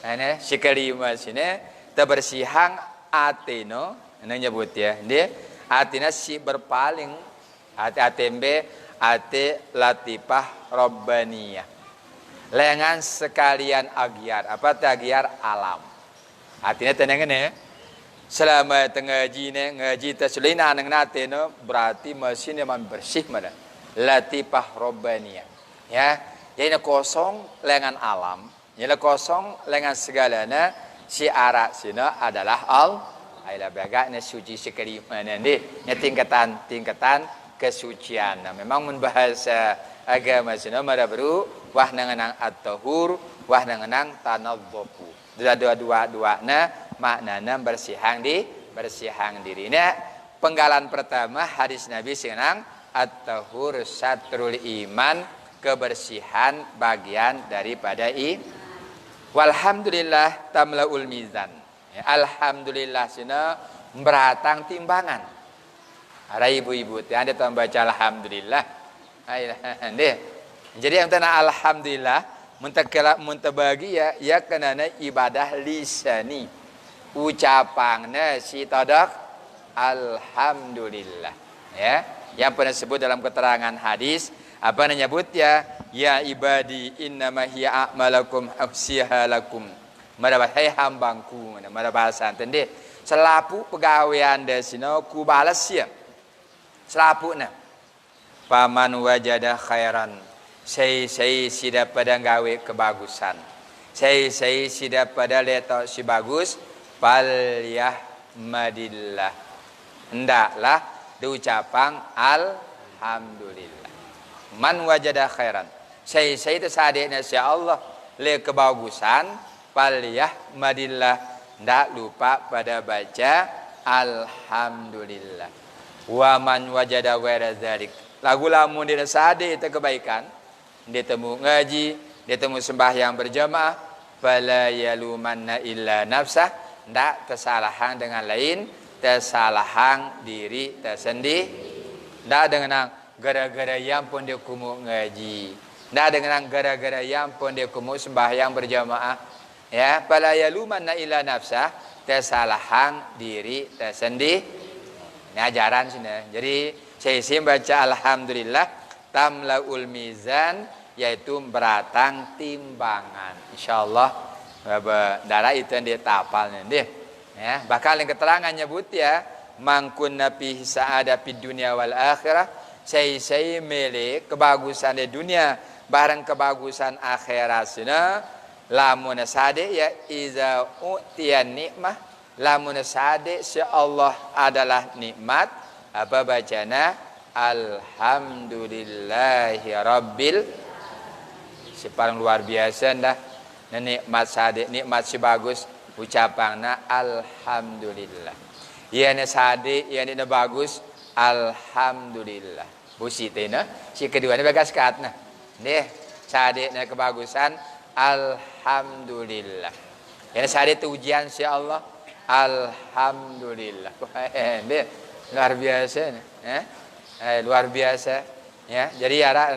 A: Ini si kelima sini terbersihang atino ini nyebut ya. Dia atina si berpaling atembe ate latifah robbaniyah. Lengan sekalian agiar. Apa tu agiar? Alam. Artinya tenang ni. Selama ngaji ni, ngaji terselina dengan hati ni, berarti mesin memang bersih mana. Latifah robbaniyah. Ya, yang kosong lengan alam. Yang kosong lengan segalanya. Si arak sini adalah Aila baga ni suci sekali mana ni. Yang tingkatan kesucian. Memang membahasa agama sini mara baru wah nanganang at-tahur, wah nanganang tanadzufu. Dua-dua na maknana bersihang diri. Ini penggalan pertama hadis Nabi senang at-tahur satrul iman, kebersihan bagian daripada walhamdulillah tamlaul mizan. Ya, alhamdulillah sina beratang timbangan. Ada ibu-ibu yang ada baca alhamdulillah. Jadi yang tanya alhamdulillah muntabagi ya kenana ibadah lisani. Ucapannya si tadak alhamdulillah. Ya, yang pernah sebut dalam keterangan hadis apa nyebut ya ibadi innama hiya a'malakum afsiha lakum. Marabahai hambangku mana bahasa entende. Selapu pegawaian desino ku balas ya. Selapu na. Paman wajada khairan. Saya sida pada gawe kebagusan. Saya sida pada letak si bagus. Falyahmadillah. Hendaklah diucapang alhamdulillah. Man wajada khairan. Saya itu sadeknya si Allah le kebagusan. Falyahmadillah. Ndak lupa pada baca alhamdulillah. Wa man wajada ghaira dzalik. Lagu lamun dia sadek itu kebaikan. Dia temu ngaji, dia temu sembahyang berjamaah, fala yalumanna illa nafsah. Ndak kesalahan dengan lain, kesalahan diri tersendiri. Ndak dengan gara-gara yang pun dia kumu ngaji. Ndak dengan gara-gara yang pun dia kumu sembahyang berjamaah. Ya, fala yalumanna illa nafsah, kesalahan diri tersendiri. Ini ajaran sini. Jadi saya baca alhamdulillah tamlaul mizan, yaitu beratang timbangan. Insyaallah darah itu yang dia tapal nanti. Ya, bakal yang keterangan nyebut ya mangkun nabi sa'ada fid dunya wal akhirah. Saya milik kebagusan di dunia barang kebagusan akhirat sini. Lamun sade ya iza utiyan nikmah, lamun sade si Allah adalah nikmat, apa bacana alhamdulillahi rabbil. Si paling luar biasa dah nikmat sade, nikmat si bagus ucapanna alhamdulillah. Ya ne sade, ya ne bagus alhamdulillah. Busi tena si kedua ni bagas katna. Deh sade ne kebagusan alhamdulillah. Yang saya itu ujian si Allah. Alhamdulillah. Dia luar biasa. Luar biasa. Ya, jadi ara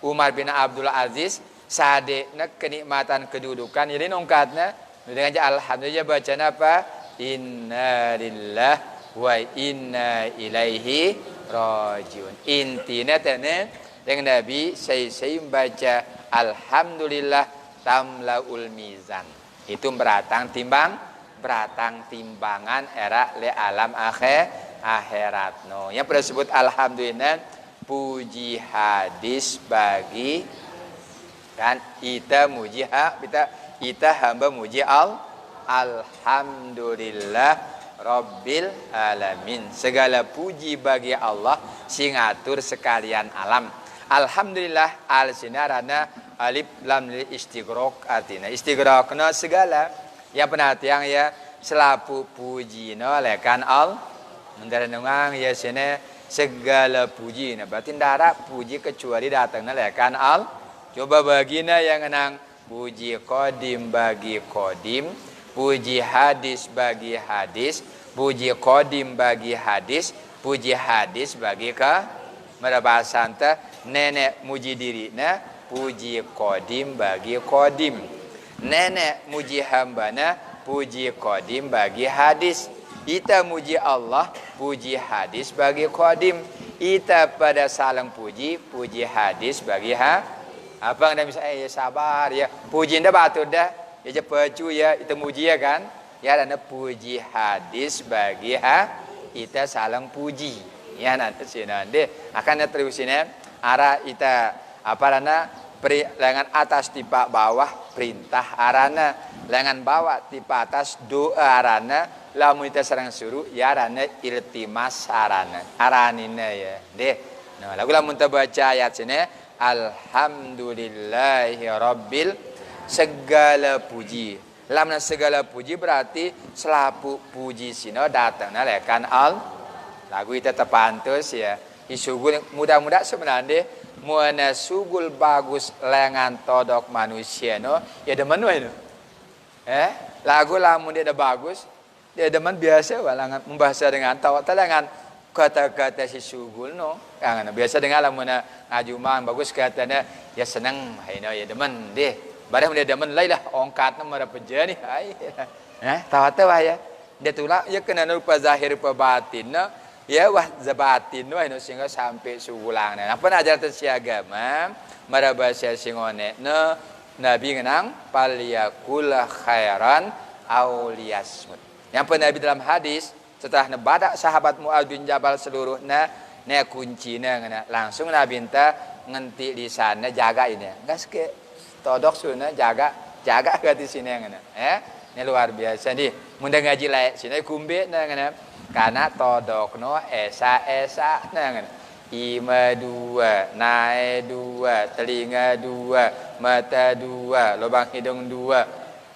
A: Umar bin Abdul Aziz sadekna kenikmatan kedudukan. Jadi nongkatna dengan alhamdulillah bacaan apa? Inna lillah wa inna ilaihi rajiun. Intinya tene dengan Nabi saya baca alhamdulillah tamlaul mizan. Itu beratang timbangan era le alam akhirat no. Yang pernah sebut alhamdulillah puji hadis bagi kan ita muji ita hamba muji alhamdulillah rabbil alamin. Segala puji bagi Allah sing ngatur sekalian alam. Alhamdulillah al-sinarana alif lam lil istighraq artinya istighraqna segala yang penatiang ya selapu pujina lekan al mendaranungang ya sene segala puji na berarti ndara puji kecuali datangna lekan al. Coba bagina yang enang puji qadim bagi qadim, puji hadis bagi hadis, puji qadim bagi hadis, puji hadis bagi ka merabasa anta nenek muji diri na puji qadim bagi qadim, nenek muji hambana puji qadim bagi hadis. Kita muji Allah puji hadis bagi qadim. ita pada saling puji hadis bagi apa yang bisa ya sabar ya puji ndak batu dah ya pecu ya itu muji ya kan ya dan puji hadis bagi ita saling puji ya nanti sini akan terus ini arah ita apa rana lengan atas tipa bawah perintah arana lengan bawah tipa atas doa arana lamun ita sareng suruh ya arana iltimas aranina ya deh nah lagu lamun baca ayat sini alhamdulillahi rabbil segala puji lamun segala puji berarti selapu puji sino datangna lekan lagu ita tepantus ya isugul mudah-mudah sebenarnya muana sugul bagus lengan todok manusia no ya demen we no lagu lamun dia bagus dia demen biasa walangan membahasa dengan tawa telengan kata-kata si sugul no yang biasa dengan lamun ngajuman bagus katanya ya seneng no ya demen deh barang dia demen lailah ongkatna mara pejani tawa ya dia tulak ya kena rupa zahir rupa batin no ya wah zabatin wah no sehingga sampai sugulang nah apa ajaran si agama marabasa singone no nabi ngenang paliyakul khairan auliyasmut yang pernah nabi dalam hadis setelah nebadak sahabat Mu'adz bin Jabal seluruhnya ne kuncina ngena langsung nabi minta ngenti di sana jaga ini gas ke todok sunna jaga ke di sini ngena ini luar biasa nih mun ngaji lae sini kumbe ngena karena todokno esa nah ima dua nae dua telinga dua mata dua lubang hidung dua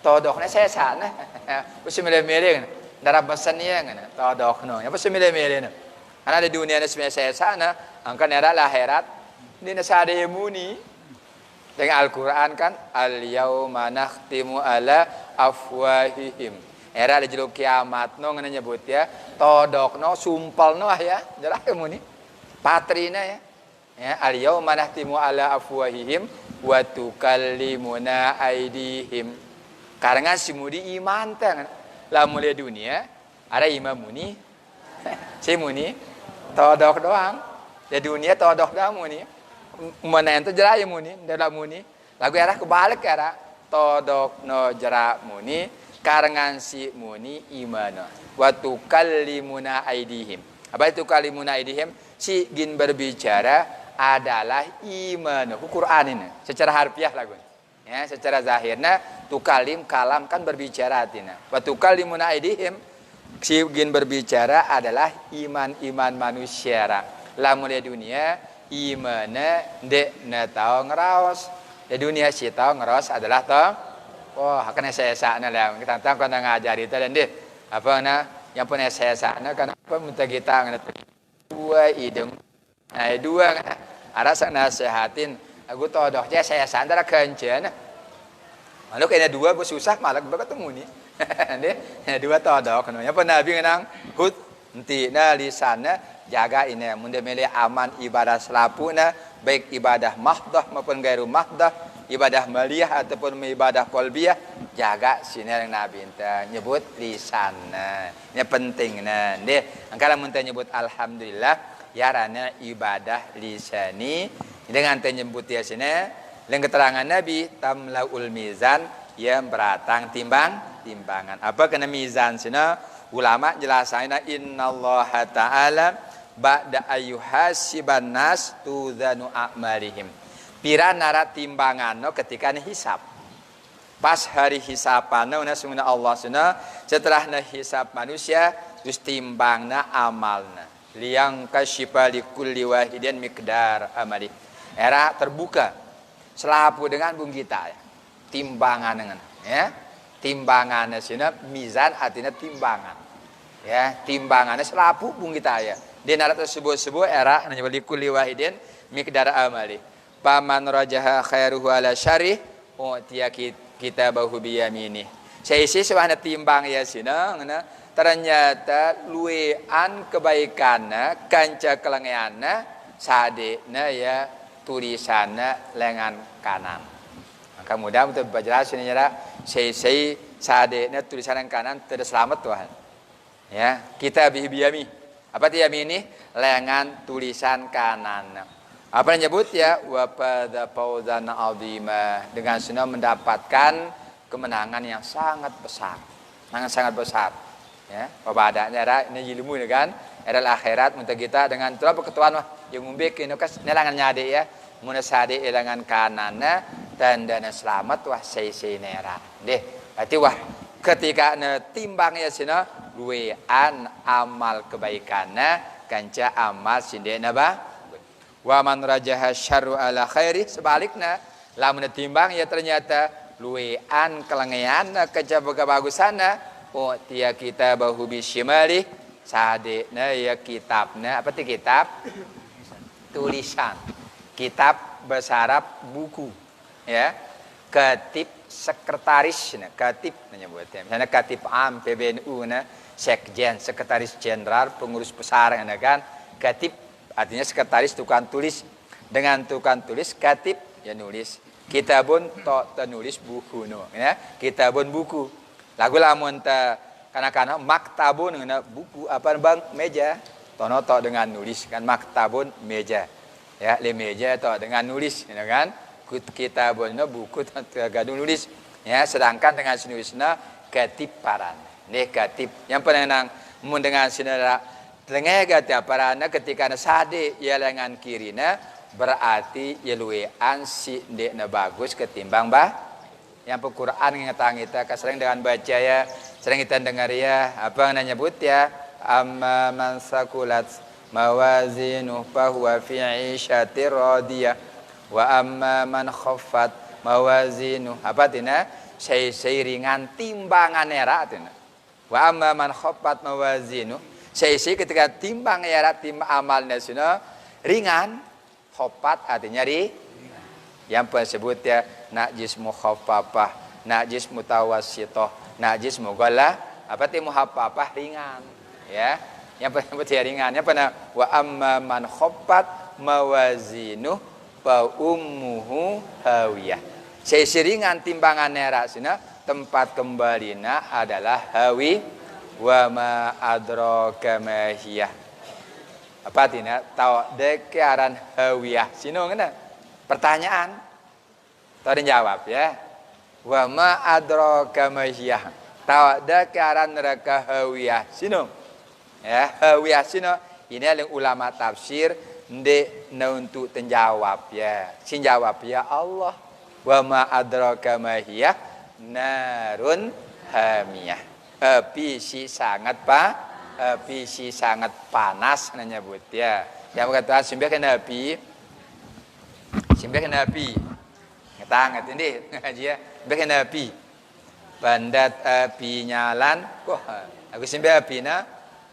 A: todoknya sesa nah pasti milih-milih darah pesannya ngana todokno ya pasti milih-milih karena di dunia ini sebenarnya sesa nah angka nera akhirat ini nasade muni dengan Al-Qur'an kan al yauma nakhtimu ala afwahihim era di jeluk kiamat no ngana nyebut ya todokno sumpelno ya jelas muni patrina ya al yauma nahtimu ala afwahihim wa tukallimuna aidihim karengan simudi iman teh lamun di dunia ada imam muni si muni todok doang di dunia todok doang muni mana ente jelas muni dalam muni lagu era kebalik era todokno jerak muni karengan si muni imana wa tukallimuna aidihim apa itu kalimuna aidihim si gin berbicara adalah iman Quran ini secara harfiah lagu ya secara zahirna tukalim kalam kan berbicara artinya wa tukallimuna aidihim si gin berbicara adalah iman manusia lamun di dunia imana ndek na tau ngeraos di dunia si tau ngeraos adalah tau oh, akan saya sana lah. Kita tahu kan ngajari itu dan deh. Apa yang punya saya sana kan apa minta kita dua hidung. Nah, dua ada sana sehatin. Aku todoknya saya sana kencen. Lalu kayaknya dua bu susah malah berketemu nih. Deh, dua todok. Yang pernah Nabi ngenang hud nanti lisannya jaga ini mun milih aman ibadah selapuna baik ibadah mahdah maupun gairu mahdah ibadah maliyah ataupun ibadah qalbiyah jaga sini yang Nabi enta nyebut lisanna ini pentingna deh angkala mun nyebut alhamdulillah yarana ibadah lisani dengan nyebut ya sini dengan keterangan Nabi tamlaul mizan yang beratang timbangan apa kena mizan sini ulama jelasaina innallaha ta'ala ba'da ayyuhasiban nas tuzanu a'malihim pira nara timbanganno ketika hisab pas hari hisapanna sunna Allah sunna setelah hisab manusia terus timbangna amalna liang kasyifa likulli wahidin miqdar amali era terbuka selapu dengan bung kita ya timbangan dengan ya timbangannya sunna mizan artinya timbangan ya timbangannya selapu bung kita ya di narat tersebut era nanya likulli wahidin miqdar amali paman rajaha khairuhu ala syarih utiya kitabahu biyaminih seisi sebenarnya timbang ya sina ternyata luwean kebaikanna kanca kelengeanna sadena ya tulisanna lengan kanan maka mudah untuk berjelas ini ya sadena tulisan lengan kanan tidak selamat Tuhan ya kita biyami Apa itu yamini? Lengan tulisan kanan. Apa yang nyebut ya? Wa pada fauzan azima, dengan sunnah mendapatkan kemenangan yang sangat besar. Sangat besar. Ya, pabadanya ada ini ilmu kan? Adalah akhirat untuk kita dengan itulah ketuaan yang umbek ini kas nelangan nyade ya. Mun sade elangan kanana tandana selamat wah sei-nera. Deh, berarti wah ketika timbangnya sina luwean amal kebaikanna kanca amal sindena ba. Wa man rajaha syarru ala khairi, sebaliknya lamun timbang ya ternyata luwean kelengean kanca bagusana oh tia kita bahu bisyimali sadena ya kitabna apa ti kitab tulisan kitab basarab buku ya katib sekretaris nah katib menyebutnya misalnya katib am PBNU nah sekjen sekretaris jenderal pengurus besar kan katib artinya sekretaris tukang tulis dengan tukang tulis katib ya nulis kitabun to nulis buku no ya kitabun buku lagu lamun ta kana-kana maktabun ngena buku apa bang meja tono to dengan nulis kan maktabun meja ya le meja to dengan nulis ya kan kitabun buku gadung nulis ya sedangkan dengan nulisna katib paran negatif yang penenang mun dengan sinara tengah kata parana ketika na sade ya lengan kirina berarti ya luwean si dekna bagus ketimbang yang Quran ngetang kita sering dengan baca ya sering kita dengar ya apa yang nyebut ya amma man sakulat mawazinu fahuwa fi 'ishatir radiyah wa amma man khaffat mawazinu apa tina sei ringan timbangan era tina wa amma man khaffat mawazinu sei ketika timbang era tim amal nasional ringan khaffat artinya yang disebut ya najis mukhaffafah, najis mutawassithah, najis mughallah, apa itu mukhaffafah ringan, ya. Yang disebut ya ringan, yang pernah wa amma man khaffat mawazinuh fa ummuhu hawiyah. Seringan timbangan nerasina tempat kembalina adalah hawi wa ma adraka ma hiya. Apa tina tahu dekaran hawiyah sino ngena pertanyaan tadi jawab ya wa ma adraka ma hiya tahu dekaran neraka hawiyah sino ya hawiyah sino ini yang ulama tafsir ndek untuk menjawab ya sin jawab ya Allah wa ma adraka ma hiya narun hamiyah api si sangat api si sangat panas nyebut ya yang berkata simbahkan api ngetang ini ngaji ya simbahkan api bandat api nyalan kok aku simbah api na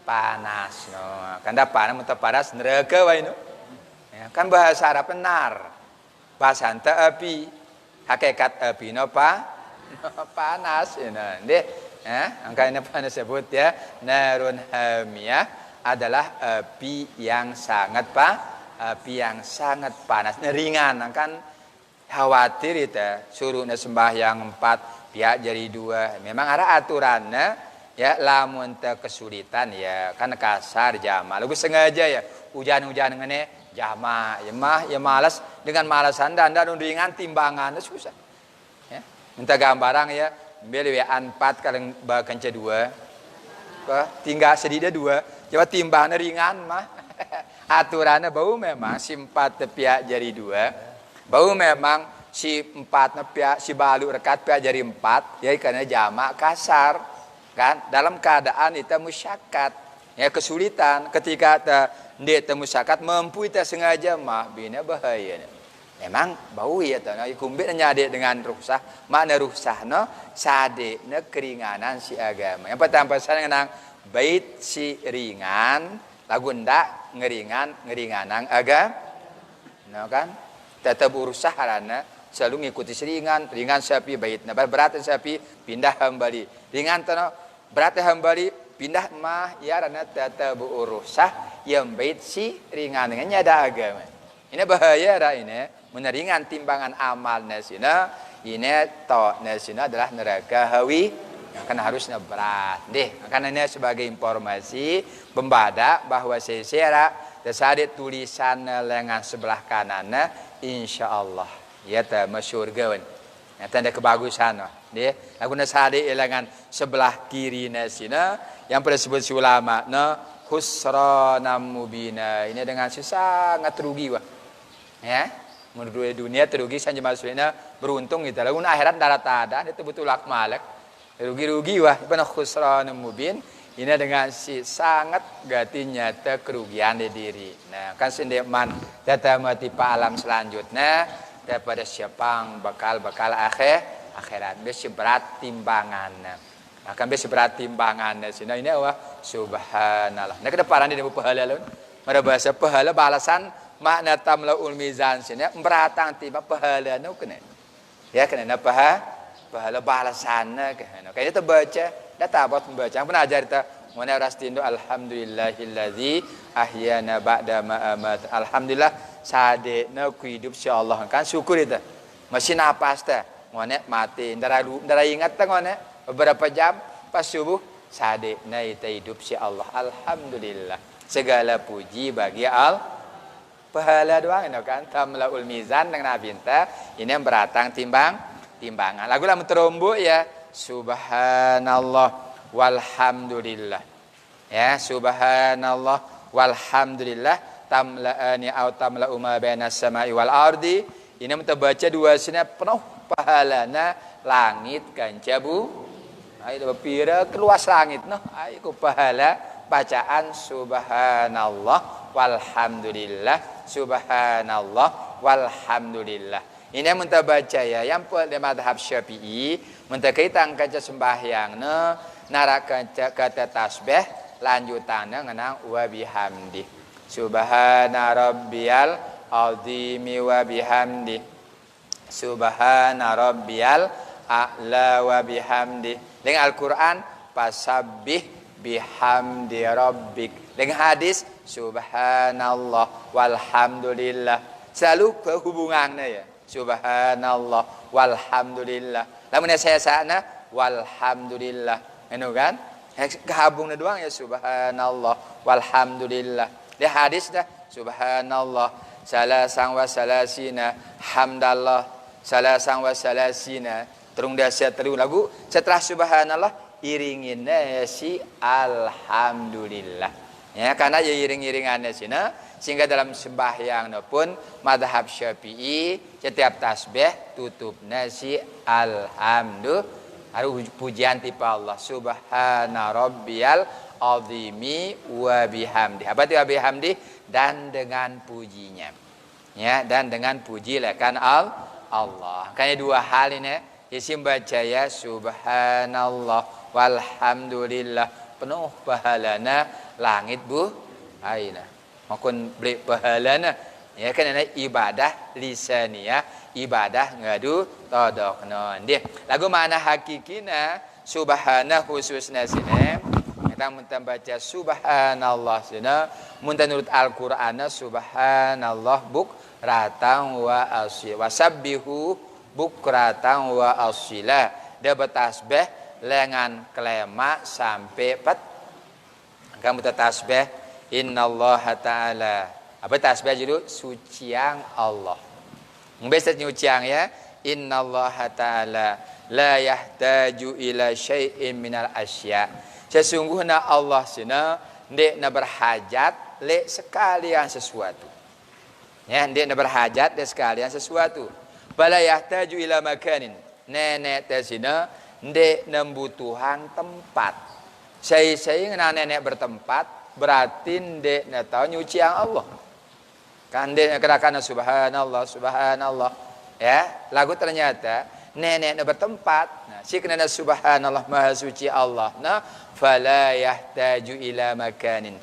A: panas no kanda panas muntah panas neraka wae no ya, kan bahasa Arab benar bahasa anta api hakikat api no panas ya ndeh ya, angka ini apa disebut ya narun hamiyah adalah api yang sangat panas ringan kan khawatir itu suruhnya sembahyang 4 pihak jadi 2 memang ada aturannya ya lamun kesulitan ya kan kasar jamaah lu sengaja ya hujan-hujan ngene jamaah ya malas dengan malasan dan ringan timbangan susah ya minta gambaran ya beli 4 kalian bahkan 2 tinggal sedida 2 coba timbangnya ringan mah aturannya bau memang si 4 pihak jadi 2 bau memang si 4 pihak si balu rekat pihak jadi 4 ya karena jamak kasar kan dalam keadaan itu musyakat ya kesulitan ketika ndek musyakat mampu itu sengaja mah bina bahaya memang bau ya tuh kumbit nyade dengan ruksah makna ruksah no sade ne keringanan si agama yang pertama saya ngenang bait si ringan lagu ndak ngeringanan agama no kan tetap urusah harana selalu ngikuti ringan sapi bait nah berat sapi pindah hambali ringan tono berat hambali pindah mah ya rana tetap urusah yang bait si ringan dengan nyada agama ini bahaya dah ini meneringan timbangan amal nasina ini to nasina adalah neraka Kan harusnya berat deh. Karena ini sebagai informasi pembada bahwa sesera tersadik tulisan lengan sebelah kanan insyaallah ya ta masyurga wan. Ya tanda kebagusan dia. Lagu sadik lengan sebelah kiri sina yang pada sebut si ulama khusranam mubina. Ini dengan sangat rugi wah. Ya. Menurut dunia terugi saja maksudnya beruntung gitu. Lagu akhirat darat ada itu betul akmalak. Rugi-rugi wah benar khusranun mubin ini dengan si sangat gati nyata kerugian di diri. Nah kan sendeman data mati pa alam selanjutnya daripada siapang bakal akhirat besi berat timbangan. Akan besi berat timbangan sini ini wah subhanallah. Nah kedepan ini pahala laun. Ada bahasa pahala balasan makna tamlaul mizan sini beratang tiba pahala nu kena. Ya kena pahala balasannya kayaknya terbaca data buat membaca yang pernah ajar kita mana rastindo alhamdulillahilladzi ahyana ba'da ma amat alhamdulillah sadekna ku hidup insyaallah kan syukur itu masih napas teh mana mati ndara ingat teh mana beberapa jam pas subuh sadekna itu hidup insyaallah alhamdulillah segala puji bagi pahala doang kan tamlaul mizan dengan abinta ini yang beratang timbangan. Lagu lama terombo ya subhanallah walhamdulillah. Ya subhanallah walhamdulillah tamla'ani au tamla'u ma bainas samai wal ardi. Ini kita baca dua sini penuh pahalana langit kancabu. Ayo pira keluas langit noh. Ayo ku pahala bacaan subhanallah walhamdulillah subhanallah walhamdulillah. Ini yang kita baca ya, yang pada madhab Syafi'i, kita kaitan kaca sembahyang, naraka kata tasbih, lanjutannya ngenang wa bihamdi. Subhana rabbiyal azimi wa bihamdi. Subhana rabbiyal a'la wa bihamdi. Dengan Al-Quran, fasabbih bihamdi rabbik. Dengan hadis, subhanallah walhamdulillah. Selalu kehubungannya ya. Subhanallah walhamdulillah. Lamun saya sana walhamdulillah. Anu kan? Kehabungna doang ya subhanallah walhamdulillah. Di hadis dah subhanallah salasang wa salasina hamdallah salasang wa salasina. Terung dahsyat terung lagu setelah subhanallah iringin si alhamdulillah. Ya karena ya iring-iringannya sina sehingga dalam sembahyang pun madhab Syafi'i setiap tasbih tutup nasi alhamdulillah harus pujian tipe Allah subhana rabbiyal azimi wa bihamdi. Apa itu wa bihamdi? Dan dengan pujinya. Ya, dan dengan puji kan Allah. Kayaknya dua hal ini isim baca ya subhanallah walhamdulillah penuh pahalana langit bu aina. Makun beli pahalana ya kan ini ibadah lisaniyah ibadah ngadu todok non dia lagu mana hakikina subhana khususna sini kita muntan baca subhanallah sini muntan nurut Al-Qur'an subhanallah bukratan wa asila wasabbihu bukratan wa asila dia bertasbih lengan kelema sampai pet kamu tasbih innallaha ta'ala. Apa tasbih judul? Suciang Allah. Biasa nyuciang ya. Innallaha ta'ala la yahtaju ila syai'in minal asya. Sesungguhnya Allah sina ndek na berhajat le sekalian sesuatu. Ya, ndek na berhajat le sekalian sesuatu. Bala yahtaju ila makanin. Nenek tesina ndek nembutuhan tempat. Saya nenek bertempat berarti ndek na tahu nyuci yang Allah. Kan ndek kerakan subhanallah subhanallah. Ya, lagu ternyata nenek na bertempat. Nah, si kena subhanallah maha suci Allah. Nah, fala yahtaju ila makanin.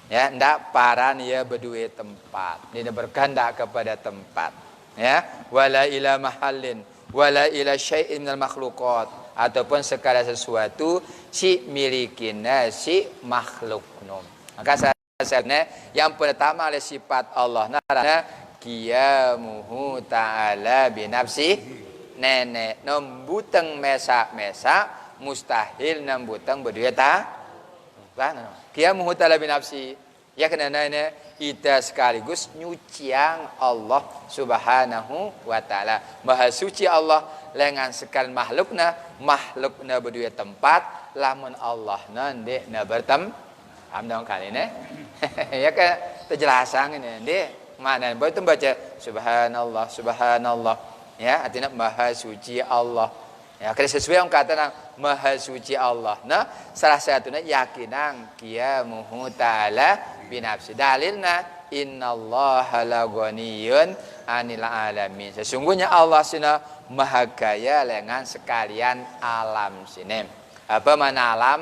A: Ya, ndak paran ya berdua tempat. Dia berkehendak kepada tempat. Ya, wala ila mahallin, wala ila syai'in minal makhluqat ataupun segala sesuatu si milikinna si makhluk nom. Maka saatnya yang pertama oleh sifat Allah narana qiyamuhu ta'ala binafsi nenek nom buteng mesak-mesak mustahil nambutang berdua kan qiyamuhu ta'ala binafsi ya kenana kita sekaligus nyuciang Allah subhanahu wa ta'ala maha suci Allah lengan sekalian makhlukna berdua tempat lamun Allah nanti na bertem amdong kali ini ya ke terjelasan ini ndek mana boleh baca subhanallah ya artinya maha suci Allah ya kalau sesuai yang kata nang maha suci Allah nah salah satunya yakinan qiyamuhu ta'ala binafsi dalilna innallaha laghaniyun 'anil alamin sesungguhnya Allah sina maha kaya dengan sekalian alam sini apa mana alam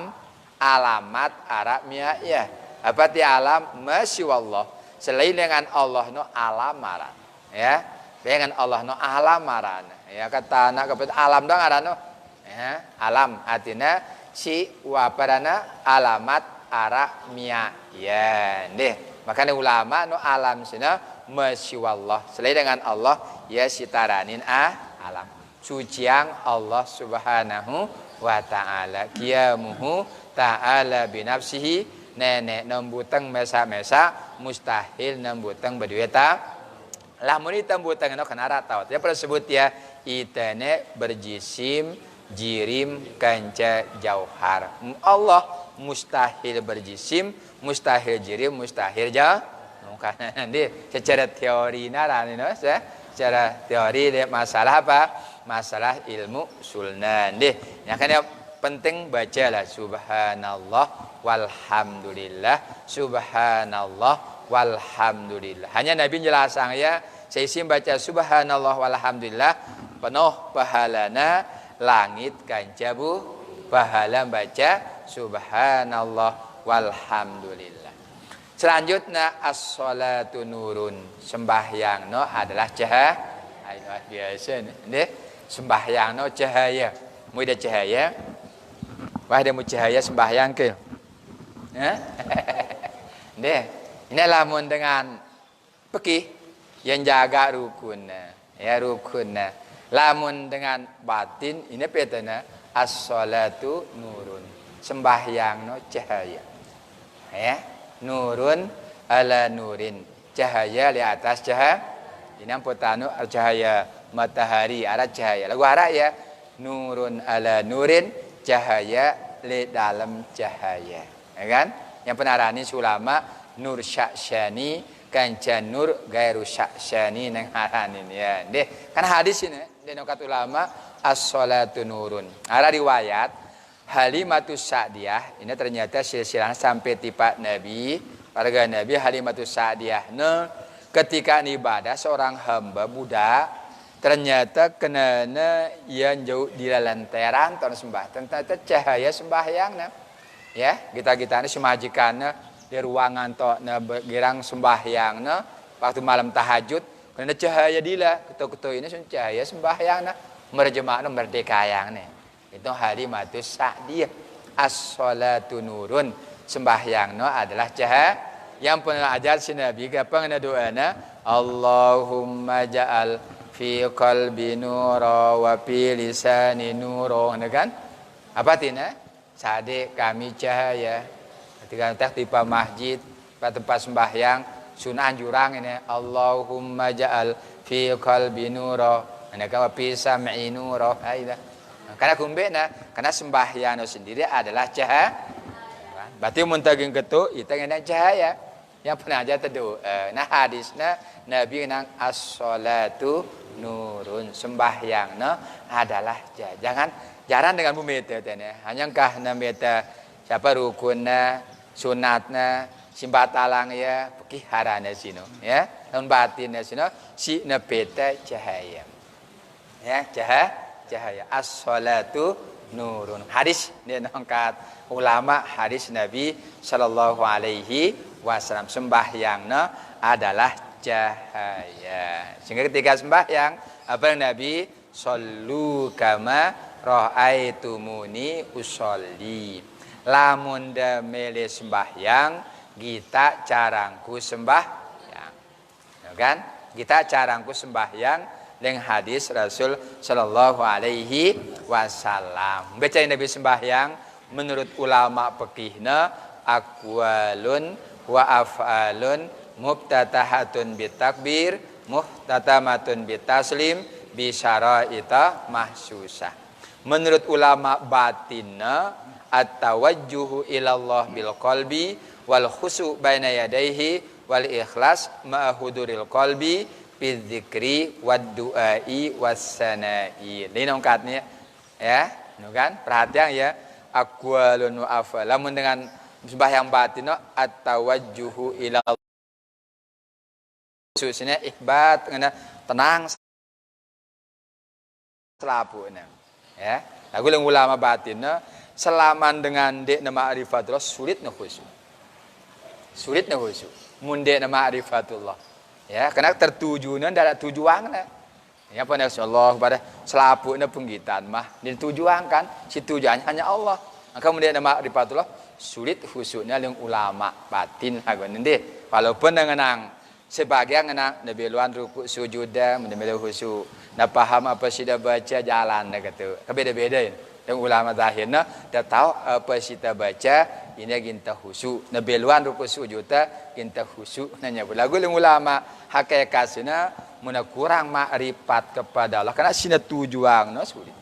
A: alamat Arabnya ya apa ti alam masyaallah selain dengan Allah no alamaran ya dengan Allah no alamaran ya kata anak kepada alam dong arano ya alam artinya si waparana alamat Arabnya ya deh makanya ulama no alam sina masyaallah selain dengan Allah ya sitaranin alam suciang Allah subhanahu wa ta'ala qiyamuhu ta'ala binafsihi nenek nembutang mesa-mesa mustahil nembutang berdua lamun itembutang no kenara tahu ya pada sebut ya itane berjisim jirim kanca jauhar Allah mustahil berjisim mustahil jirim mustahil jauh karena nanti secara teori narani no secara teori masalah apa masalah ilmu sulnan deh ya kan ya penting bacalah subhanallah walhamdulillah subhanallah walhamdulillah hanya Nabi jelaskan ya saya isim baca subhanallah walhamdulillah penuh pahalana langit kancabu pahala baca subhanallah walhamdulillah selanjutnya as-salatu nurun sembahyang no adalah cahaya biasa nih sembahyang no cahaya mu ada cahaya wah ada mu cahaya sembahyang ke deh ini lamun dengan pekih yang jaga rukunna ya rukunna lamun dengan batin ini petana as-salatu nurun sembahyang no cahaya ya nurun ala nurin cahaya di atas cahaya ini yang pertama cahaya matahari ada cahaya lagu harap ya nurun ala nurin cahaya di dalam cahaya ya kan yang penarani ulama nur syaksyani kanca nur gairu syaksyani nang haranin ya deh kan hadis ini di nokat ulama as-salatu nurun ada riwayat Halimatus Sa'diyah ini ternyata silsilah sampai tipe Nabi warga Nabi Halimatus Sa'diyah ketika ibadah seorang hamba budak ternyata kenana yang jauh di lantaran tahun sembah ternyata cahaya sembahyang ya kita ini semajikan di ruangan to gerang sembahyang waktu malam tahajud karena cahaya dila ketua ini cahaya sembahyang merjemaah merdeka yang itu Halimatus Sa'diyah as-salatu nurun sembahyang adalah cahaya yang pernah ajar si Nabi kapang doana Allahumma ja'al fi qalbi nura wa fi lisani nura kan apa tina sade kami cahaya ketika di masjid pada tempat sembahyang sunah jurang ini Allahumma ja'al fi qalbi nura wa fi sam'i nura karena kumbena karena sembahyang sendiri adalah cahaya berarti muntaging ketu itu yang cahaya yang pernah aja teduh nah hadisnya Nabi nang as-salatu nurun sembahyang adalah jangan jarang dengan bumeta hanya kah nameta siapa rukunna sunatna simbatalang ya pekiharana sino ya non batinnya sino si nepeta cahaya ya cahaya as-salatu nurun hadis dia angkat ulama hadis Nabi sallallahu alaihi wasallam sembahyangna adalah cahaya sehingga ketika sembahyang apa yang Nabi sallu kama raaitumuni usolli lamun da mele sembahyang kita carangku sembahyang ya kan kita carangku sembahyang dengan hadis Rasul sallallahu alaihi wasallam. Baca Nabi sembahyang menurut ulama fikihna aqwalun wa af'alun mubtatahatun bitakbir muhtatamatun bitaslim bi syara'ita mahsusah. Menurut ulama batinna at-tawajjuhu ilallah bil qalbi wal khusu' baina yadayhi wal ikhlas ma huduril qalbi bi dzikri wad du'ai was sana'i. Ini nongkatnya ya, kan? Perhatian ya. Aqwalun wa af'al. Lamun dengan sembahyang batin at-tawajjuhu ilallah khususnya ihbat ngana tenang selapuna ya. Lagu yang ulama batinna selaman dengan dek nama ma'rifatullah sulit khusyuk. Sulit khusyuk. Mun dek nama ma'rifatullah. Ya, karena tertujunan dari tujuanna. Ya pada Allah pada selapuna penggitan mah dan tujuan kan si tujuannya hanya Allah. Maka kemudian nama ma'rifatullah sulit khusyuknya yang ulama batin agon ndeh. Walaupun dengan sebagian anak Nabi luan ruku sujud dah mendengar khusyuk. Nak paham apa sida baca jalan dah kata. Beda-beda ya. Yang ulama zahirna dah tahu apa sida baca ini ginta khusyuk. Nabi luan ruku sujud dah ginta khusyuk nanya pula. Lagu yang ulama hakikatnya mun kurang makrifat kepada Allah karena sina tujuan no sulit.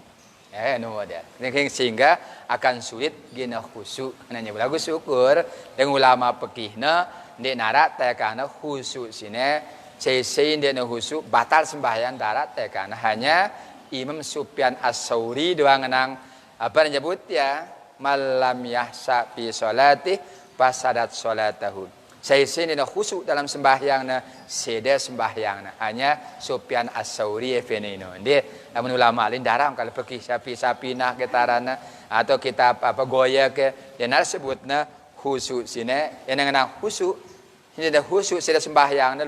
A: No dia. Sehingga akan sulit gina khusyuk nanya pula. Lagu syukur yang ulama fikihna di narat tekana khusyuk sini sesin dia khusyuk batal sembahyang darat tekana hanya Imam Sufyan As-Tsauri doang nang apa nyebut ya malam yahsa fi sholati fasadat sholatahu sesin dia khusyuk dalam sembahyangna sede sembahyangna hanya Sufyan As-Tsauri fenomeno dia namun ulama lain darang kalau fikih sapi nah ketarana atau kitab apa goya ke dia sebutna khusyuk sini yang nang khusyuk ini dah khusyuk sudah sembahyang dah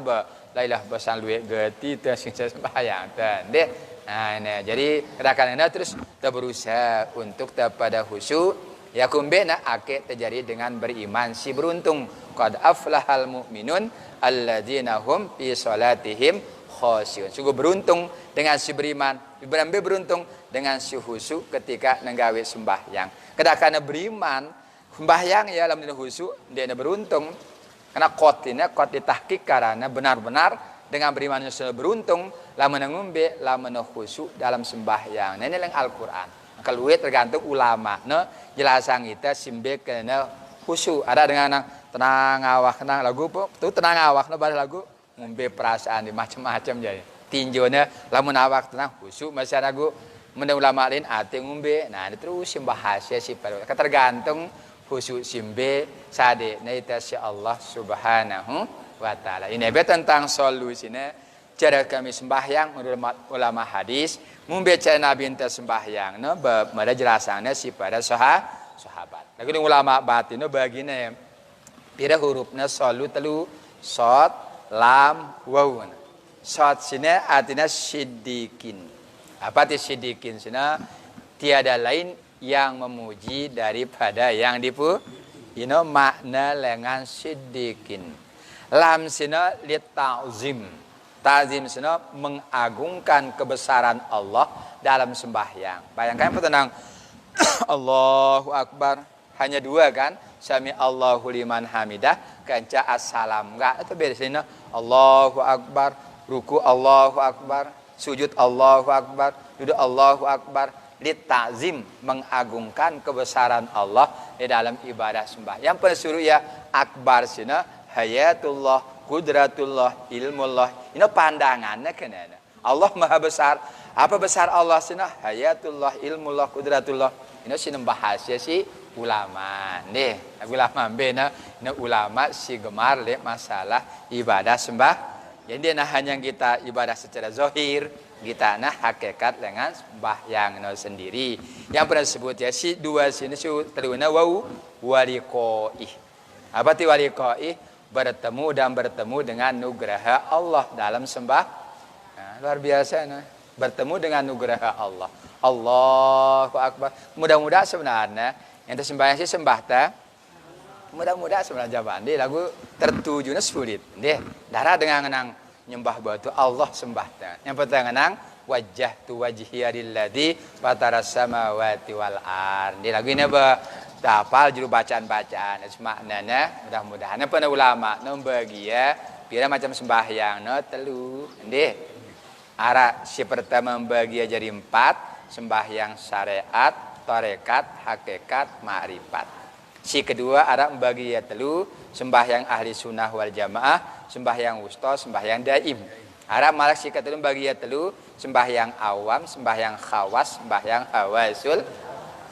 A: lailah basan luwe geti teh sing sembahyang dan deh nah ini jadi kadang-kadang terus kita berusaha untuk pada khusyuk ya kumbena ake terjadi dengan beriman si beruntung qad aflahal mu'minun alladzina hum fi salatihim khusyun sungguh beruntung dengan si beriman beruntung dengan si khusyuk ketika nenggawe sembahyang kadang-kadang beriman sembahyang ya dalam khusyuk dia beruntung karena kot ditahqiq karena benar-benar dengan berimannya sudah beruntung lamun ngombe lamun khusyuk dalam sembahyang. Nah ini yang Al-Qur'an. Maka luwe tergantung ulama jelasan kita simbe kena khusyuk ada dengan tenang awak tenang lagu tu tenang awak bar lagu ngombe perasaan di macam-macam jadi. Tinjaunya lamun awak tenang khusyuk masih lagu mun ulama lain ate ngombe. Nah terus bahasa si tergantung khusyuk simbe sade naita si Allah Subhanahu wa taala. Ini tentang solusinya cara kami sembahyang menurut ulama hadis membaca Nabi enta sembahyang pada jelasannya si pada sahabat. Lagu ulama batin bagina pira hurufna salu telu sod lam waw. Sod sini artinya siddiqin. Apa itu siddiqin sini? Tiada lain yang memuji daripada yang ino makna lengan siddiqin lam sina li ta'zim ta'zim sina mengagungkan kebesaran Allah dalam sembahyang. Bayangkan tenang Allahu Akbar hanya dua kan sami Allahu liman hamidah kanca assalam enggak itu beda sini Allahu Akbar ruku Allahu Akbar sujud Allahu Akbar duduk Allahu Akbar ditazim mengagungkan kebesaran Allah di dalam ibadah sembah. Yang pensuruh ya akbar sina hayatullah qudratullah ilmullah. Ini pandangannya kenana. Allah maha besar. Apa besar Allah sina hayatullah ilmullah qudratullah. Ini sina bahasa si ulama. Nih, ulama bena ini ulama si gemar le masalah ibadah sembah. Jadi hanya kita ibadah secara zahir kita hakikat dengan sembahyang sendiri. Yang pernah disebut ya si dua sini si teruna wau waliqoi. Apa ti waliqoi? Bertemu dengan nugraha Allah dalam sembah. Nah, luar biasa bertemu dengan nugraha Allah. Allahu Akbar. Mudah-mudahan sebenarnya yang tersembahyang si sembah ta mudah-mudahan sebenarnya jawaban dia lagu tertujunya sulit. Dia darah dengan nang nyembah batu Allah sembah tangan. Yang pertama nang wajah tu wajhiya lilladzi fataras samawati wal ard. Di lagu ini tapal juru bacaan-bacaan. Maknanya mudah-mudahan para ulama membagi ya pira macam sembahyang no telu. Nggih. Ara si pertama membagi jadi 4, sembahyang syariat, tarekat, hakikat, ma'rifat. Si kedua ada membagi ya telu, sembahyang ahli sunnah wal jamaah, sembahyang wusta, sembahyang daim. Ada malah si kedua membagi ya telu, sembahyang awam, sembahyang khawas, sembahyang hawasul.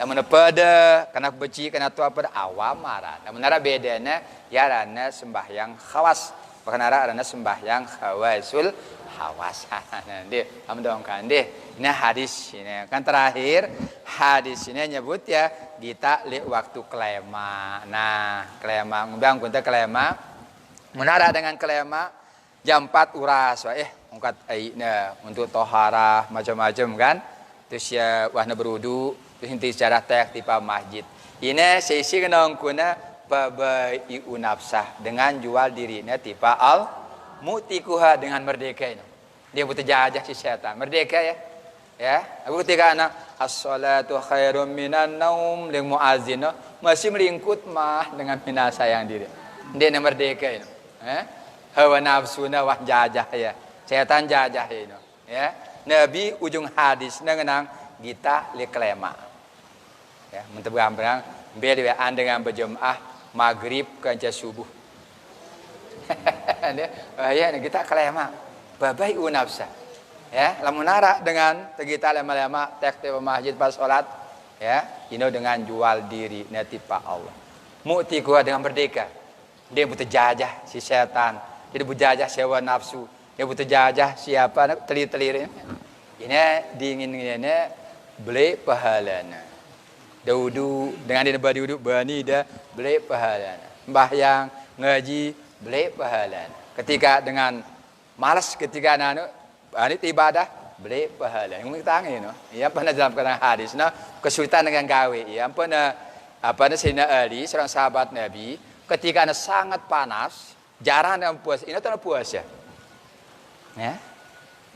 A: Namun pada kena beci kena tua pada awam ara. Namun ada bedanya ya rana sembahyang khawas, bahkan ada sembahyang hawasul hawas. Nanti amdongkan deh. Ini hadis ini kan terakhir hadis ini nyebut ya kita li waktu kelema. Nah, kelema ngundang kunta kelema. Menara dengan kelema jam 4 uras ungkat aina untuk toharah macam-macam kan. Terus ya wahna berudu, terus inti sejarah teh tipa masjid. Ini sesi kena kuna babai unafsah dengan jual dirinya tipa al mutikuha dengan merdeka ini. Dia butuh jajah si setan. Merdeka ya. Ya, aku ketika anak as-salatu khairum minan naum dengan muazin masih melingkut mah dengan mina sayang diri. Dia merdeka ini. Hawa nafsuna wah jajah ya. Setan jajah ini. Ya. Nabi ujung hadis ngenang kita li kelema. Ya, mentep gambrang bedean dengan berjemaah maghrib ke subuh. Ya, kita kelema. Babai unafsa. Ya, lamun nara dengan tegita lama-lama tek te masjid pas salat, ya, ini dengan jual diri netipa Allah. Mu'ti gua dengan merdeka. Dia butuh jajah si setan, dia butuh jajah sewa nafsu, dia butuh jajah siapa telir-telir. Ini diinginnya beli pahalana. Daudu dengan dia berduduk bani dah beli pahalana. Sembahyang ngaji beli pahalana. Ketika dengan malas ketika anak ibadah beli pahala. Yang kita angin ya pernah dalam kata hadis kesulitan dengan gawe ya pernah Sayyidina Ali seorang sahabat Nabi ketika anak sangat panas jarang dalam puasa ini tanah puasa ya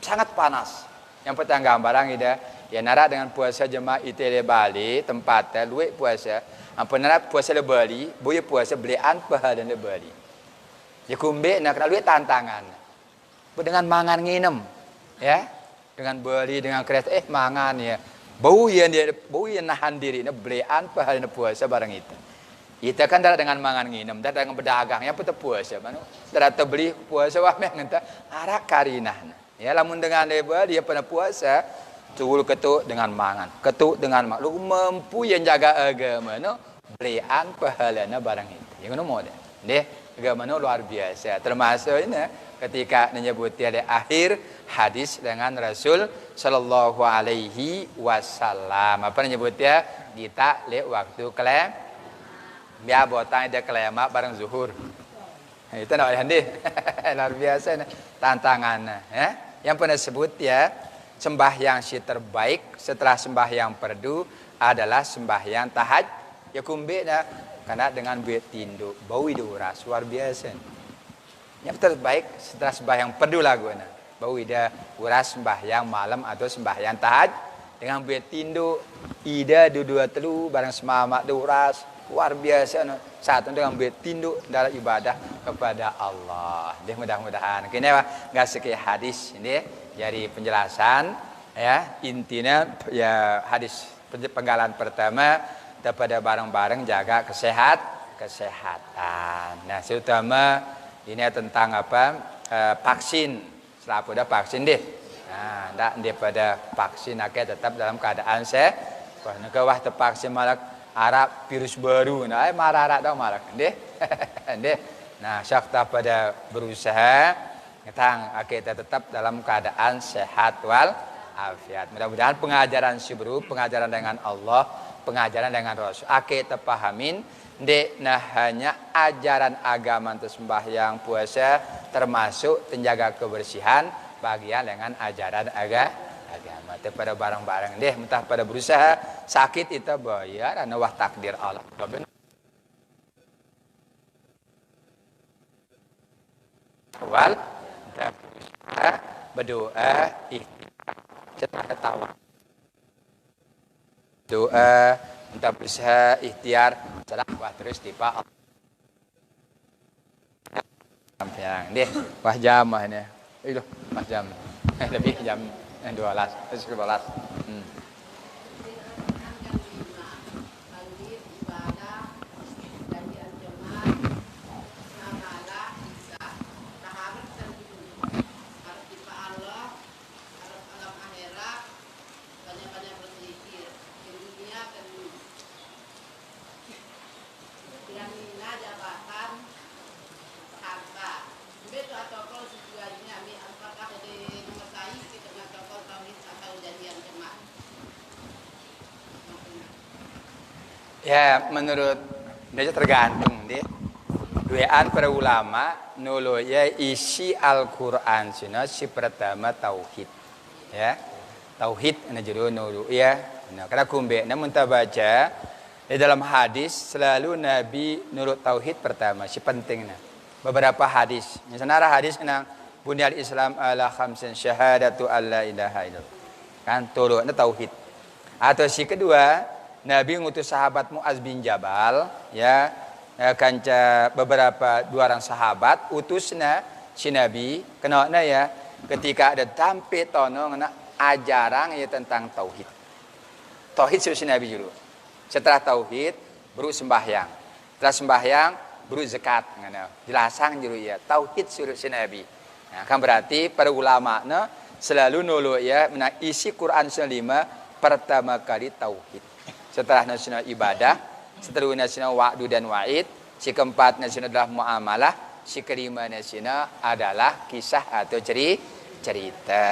A: sangat panas yang pertama gambaran ida ya nara dengan puasa jemaah itele Bali tempatnya luwe puasa ampun puasa le Bali boye puasa belian pahala le Bali ya kumbe nak luwe tantangan dengan mangan nginem ya dengan beli dengan kereta mangan ya bau yang nahan diri belian pahalana puasa barang itu kita kan dengan mangan nginem dengan berdagang yang betul puasa mana darah beli puasa wah meh ngenta arak karinah ya lamun dengan beli dia pernah puasa cul ketuk dengan mangan ketuk dengan mak lu mampu yang jaga agama belian pahalana barang itu yang mau deh agama luar biasa termasuk ini ketika menyebut tiada akhir hadis dengan Rasul sallallahu alaihi wasallam. Apa menyebutnya? Kita le waktu kelem biar botang ada kelema bareng zuhur. Itu nak handi. Luar biasa tantangannya ya. Yang pernah sebut ya sembahyang si terbaik setelah sembahyang fardu adalah sembahyang tahaj. Ya kumbe karena dengan buat tinduk bau diuras luar biasa. Yang terbaik setelah sembahyang fardu laguna. Bau ida uras sembahyang malam atau sembahyang tahaj dengan buat tinduk ida dua telu barang semamak diuras luar biasa satu dengan buat tinduk dalam ibadah kepada Allah. Dia mudah-mudahan kini enggak sekian hadis ini jadi penjelasan ya intinya ya hadis penggalan pertama daripada bareng-bareng jaga kesehatan. Nah, terutama ini tentang apa vaksin. Setelah pada vaksin deh. Nah, ndak daripada vaksin akhirnya tetap dalam keadaan sehat. Karena kawah tervaksin malah Arab virus baru. Nah, marah dong malah deh. Deh. Nah, syakta pada berusaha tentang akhirnya tetap dalam keadaan sehat wal afiat. Mudah-mudahan pengajaran Syibru, pengajaran dengan Allah, pengajaran dengan Rasul akhirnya terpahamin. Nah hanya ajaran agama sembahyang puasa termasuk menjaga kebersihan bagian dengan ajaran agama. Itu pada barang-barang deh, entah pada berusaha sakit itu bayar, anu wah takdir Allah. Wal berdoa setelah ketawa. Doa minta berusaha ikhtiar setelah terus tiba yang deh wah jam ini. Itu pas jam. Lebih jam 12. Ya, menurut dia tergantung deh. Duaan para ulama nulo ya isi Al-Qur'an sina si pertama tauhid. Ya. Tauhid ana jero nulo ya. Nah, karena kumbe namun ta baca di dalam hadis selalu Nabi nurut tauhid pertama si pentingnya. Beberapa hadis. Misalnya hadis nang bunyal Islam ala khamsin syahadatu alla ilaha illallah. Kan turutnya tauhid. Atau si kedua Nabi ngutus sahabat Muaz bin Jabal ya kanca beberapa dua orang sahabat utusna si Nabi kenana ya ketika ada tampe tono ngana ajaran ya tentang tauhid. Tauhid si Nabi dulu. Setelah tauhid baru sembahyang. Setelah sembahyang baru zakat ngana. Jelasan dulu ya tauhid suruh si Nabi. Nah, kan berarti para ulama selalu nulu ya isi Quran 5 pertama kali tauhid. Setelah nasional ibadah, setelah nasional wa'du dan wa'id, si keempat nasional adalah muamalah, si kelima nasional adalah kisah atau cerita.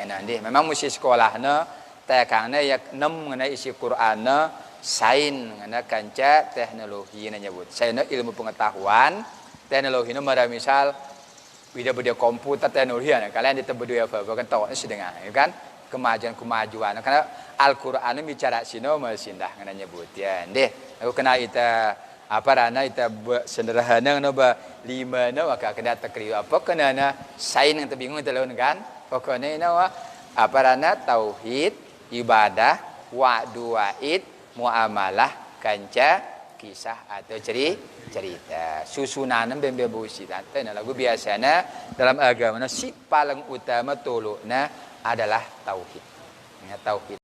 A: Nanti memang mesti sekolah karena ya 6 mengenai isi Quran sain mengenai kanca teknologi nyebut. Sain ilmu pengetahuan, teknologi mara misal beda komputer teknologi kalian ditebut apa kan tahu sedengah kan kemajuan karena Al-Qur'an bicara sino mesindah ngana nyebut ya deh aku kena ita apa rana ita sederhana ba 5 maka kena takriu apa kena sain yang terbingung telun kan pokoknya apa rana tauhid ibadah wa'du wa'id muamalah kanca kisah atau cerita susunan bembe busi tante lagu biasanya dalam agama si paling utama tulukna adalah tauhid. Ya, tauhid.